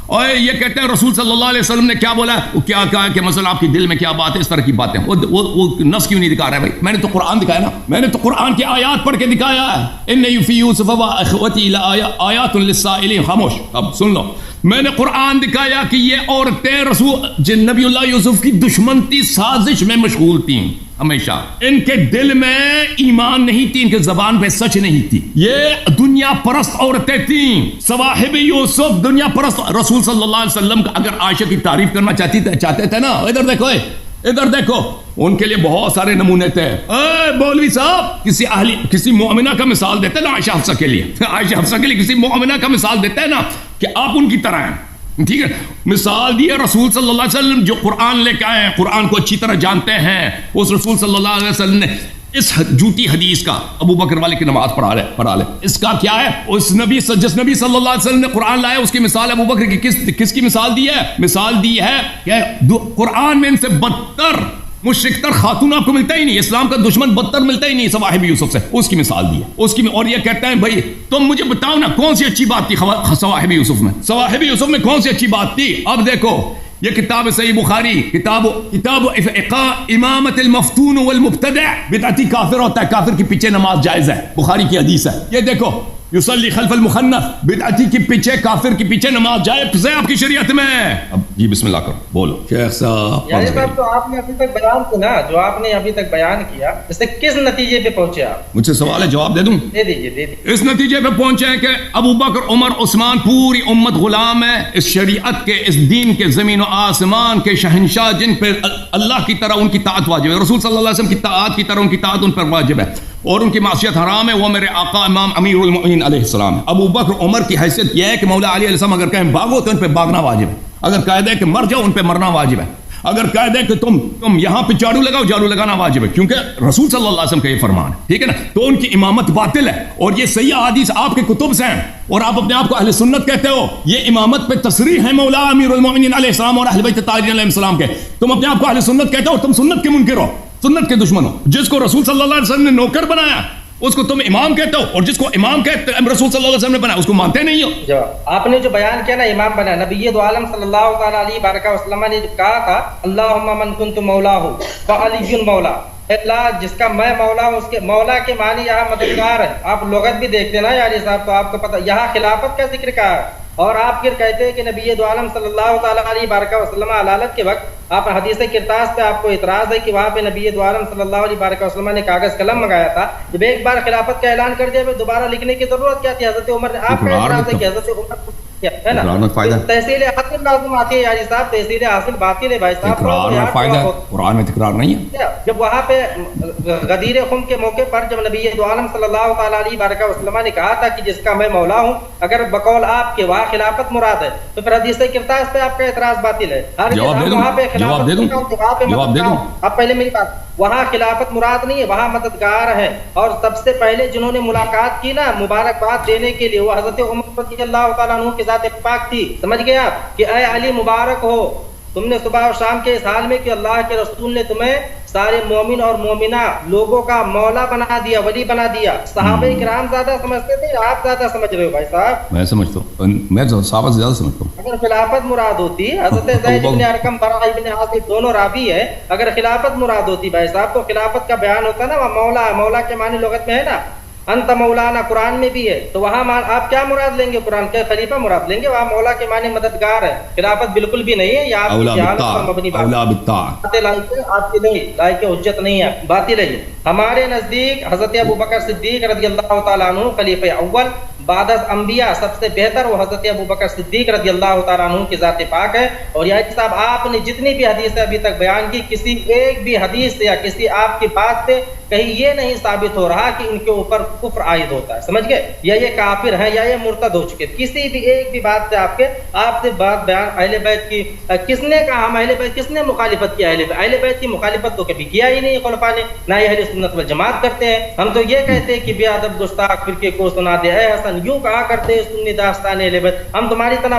A: اور یہ کہتے ہیں رسول صلی اللہ علیہ وسلم نے کیا بولا ہے، وہ کیا کہا کہ مثلا آپ کے دل میں کیا بات ہے، اس طرح کی باتیں. وہ نص کیوں نہیں دکھا رہا ہے بھائی؟ میں نے تو قرآن دکھایا نا، میں نے تو قرآن کی آیات پڑھ کے دکھایا ہے. ان فی یوسف واخوتی لآیات للسائلین. خاموش، اب سن لو. میں نے قرآن دکھایا کہ یہ عورتیں رسول جن نبی اللہ یوسف کی دشمن تھی، سازش میں مشغول تھیں ہمیشہ. ان کے دل میں ایمان نہیں تھی، ان کے زبان پہ سچ نہیں تھی. یہ دنیا پرست عورتیں تھیں، صواحب یوسف دنیا پرست. رسول صلی اللہ علیہ وسلم اگر عائشہ کی تعریف کرنا چاہتے تھے نا، ادھر دیکھو، ادھر دیکھو، ان کے لیے بہت سارے نمونے تھے. اے مولوی صاحب، کسی مومنہ کا مثال دیتے نا عائشہ حفصہ کے لیے، عائشہ حفصہ کے لیے کسی مومنہ کا مثال دیتے ہیں نا کہ آپ ان کی طرح ہیں. ٹھیک ہے، مثال دی ہے رسول صلی اللہ علیہ وسلم جو قرآن لے کے آئے ہیں، قرآن کو اچھی طرح جانتے ہیں. اس رسول صلی اللہ علیہ وسلم نے اس جھوٹی حدیث کا ابو بکر والے کی نماز پڑھا لے، اس کا کیا ہے؟ جس نبی صلی اللہ علیہ وسلم نے قرآن لایا اس کی مثال ابو بکر کی کس کی مثال دی ہے؟ مثال دی ہے کہ قرآن میں ان سے بدتر مشرک تر خاتون آپ کو ملتا ہی نہیں، اسلام کا دشمن بدتر ملتا ہی نہیں صواحب یوسف سے. اس کی مثال دی ہے اس کی. اور یہ کہتے ہیں بھائی تم مجھے بتاؤ نا کون سی اچھی بات تھی صواحب یوسف میں؟ صواحب یوسف میں کون سی اچھی بات تھی؟ اب دیکھو، یہ کتاب صحیح بخاری، کتاب اقاء امامت المفتون والمبتدع. بدعتی کافر ہوتا ہے، کافر کے پیچھے نماز جائز ہے، بخاری کی حدیث ہے. یہ دیکھو، یصلی خلف المخنث، بدعتی کے پیچھے کافر کے پیچھے نماز جائز ہے آپ کی شریعت میں. اب جی بسم اللہ کرو، بولو شیخ صاحب.
B: یعنی صاحب تو آپ نے ابھی تک بیان کیا، جو آپ نے ابھی تک بیان کیا، اس سے کس نتیجے پہ پہنچے آپ؟
A: مجھ سے سوال ہے، جواب دے دوں؟
B: دے دیجیے.
A: اس نتیجے پہ پہنچے ہیں کہ ابو بکر، عمر، عثمان، پوری امت غلام ہے اس شریعت کے، اس دین کے، زمین و آسمان کے شہنشاہ جن پہ اللہ کی طرح ان کی طاعت واجب ہے، رسول صلی اللہ علیہ وسلم کی طاعت کی طرح ان کی طاعت ان پر واجب ہے، اور ان کی معصیت حرام ہے. وہ میرے آقا امام امیر المؤمنین علیہ السلام ہے. ابو بکر، عمر کی حیثیت یہ ہے کہ مولا علی علیہ السلام اگر کہیں بھاگو تو ان پہ بھاگنا واجب ہے، اگر کہہ دے کہ مر جاؤ ان پہ مرنا واجب ہے، اگر کہہ دے کہ تم یہاں پہ جھاڑو لگاؤ، جھاڑو لگانا واجب ہے، کیونکہ رسول صلی اللہ علیہ وسلم کا یہ فرمان ہے. ٹھیک ہے نا؟ تو ان کی امامت باطل ہے، اور یہ صحیح احادیث آپ کے کتب سے ہیں، اور آپ اپنے آپ کو اہل سنت کہتے ہو. یہ امامت پہ تصریح ہے مولا امیر المؤمنین علیہ السلام اور اہل بیت الطاہرین علیہ السلام کے. تم اپنے آپ کو اہل سنت کہتے ہو، تم سنت کے منکر ہو، سنت کے دشمن ہو. جس کو رسول صلی اللہ علیہ وسلم نے نوکر بنایا اس کو تم امام کہتے ہو، اور جس کو امام کہتے رسول صلی اللہ علیہ وسلم نے بنایا اس کو مانتے نہیں ہو.
B: جو آپ نے جو بیان کیا نا امام بنا، نبی دو عالم صلی اللہ تعالی علیہ وآلہ وسلم نے کہا تھا اللہم من کنت مولا ہوں فعلی مولا، اللہ جس کا میں مولا ہوں، اس کے مولا کے معنی یہاں مددگار ہے. آپ لغت بھی دیکھتے نا یاری صاحب، تو آپ کو پتہ یہاں خلافت کا ذکر کہا ہے، اور آپ پھر کہتے ہیں کہ نبی دو عالم صلی اللہ تعالی علیہ وآلہ وسلم علالت کے وقت آپ حدیث کرتاس پہ آپ کو اعتراض ہے کہ وہاں پہ نبی دو عالم صلی اللہ علیہ وآلہ وسلم نے کاغذ قلم منگایا تھا. جب ایک بار خلافت کا اعلان کر دیا پھر دوبارہ لکھنے کی ضرورت کیا تھی؟ حضرت عمر نے آپ کا اعتراض ہے کہ حضرت عمر ہے نا تحصیل حاصل لازم آتی ہے یاری صاحب، تحصیل حاصل باطل ہے بھائی صاحب.
A: قرآن میں تکرار نہیں ہے.
B: جب وہاں پہ غدیر خم کے موقع پر جب نبی دو عالم صلی اللہ تعالی علیہ وآلہ وسلم نے کہا تھا کہ جس کا میں مولا ہوں، اگر بقول آپ کے وہاں خلافت مراد ہے تو پھر حدیث کرتاس پہ آپ کا اعتراض باطل ہے. وہاں پہ اب پہلے میری بات، وہاں خلافت مراد نہیں ہے، وہاں مددگار ہے. اور سب سے پہلے جنہوں نے ملاقات کی نا مبارکباد دینے کے لیے وہ حضرت عمر رضی اللہ تعالیٰ عنہ کی ذات پاک تھی. سمجھ گئے آپ کہ اے علی مبارک ہو، تم نے صبح اور شام کے اس حال میں کہ اللہ کے رسول نے تمہیں سارے مومن اور مومنہ لوگوں کا مولا بنا دیا، ولی بنا دیا. صحابہ کرام زیادہ سمجھتے تھے، آپ زیادہ سمجھ رہے ہو بھائی صاحب؟ میں
A: سمجھتا ہوں، میں صحابہ سے زیادہ سمجھتا ہوں.
B: اگر خلافت مراد ہوتی، حضرت زید بن ارقم، براء بن عازب دونوں راوی ہے، اگر خلافت مراد ہوتی بھائی صاحب تو خلافت کا بیان ہوتا نا. وہ مولا، مولا کے معنی لغت میں ہے نا انت مولانا، قرآن میں بھی ہے، تو وہاں آپ کیا مراد لیں گے؟ قرآن کے خلیفہ مراد لیں گے. وہاں مولا کے معنی مددگار ہے، خلافت بالکل بھی نہیں ہے. یہ آپ کی جہالت پر مبنی بات ہے، آپ کی نہیں لائق حجت نہیں ہے، باطل ہے. ہمارے نزدیک حضرت ابو بکر صدیق رضی اللہ تعالیٰ عنہ خلیفہ اول بعد از انبیاء سب سے بہتر وہ حضرت ابو بکر صدیق رضی اللہ تعالیٰ عنہ کی ذات پاک ہے. اور یا صاحب آپ نے جتنی بھی حدیثیں ابھی تک بیان کی، کسی ایک بھی حدیث سے یا کسی آپ کی بات سے کہیں یہ نہیں ثابت ہو رہا کہ ان کے اوپر کفر عائد ہوتا ہے. سمجھ گئے؟ یا یہ کافر ہیں یا یہ مرتد ہو چکے. کسی بھی ایک بھی بات سے آپ سے بات بیان اہل بیت کی کس نے کہا؟ ہم اہل بیت کس نے مخالفت کیا؟ اہل بیت کی مخالفت تو کبھی کیا ہی نہیں خلفاء نے، نہ یہ اہل سنت والجماعت کرتے ہیں. ہم تو یہ کہتے ہیں کہ بے ادب گستاخ فرقے کو سنا دے اے حسن، یوں کہا کرتے سنی داستان اہل بیت. ہم تمہاری طرح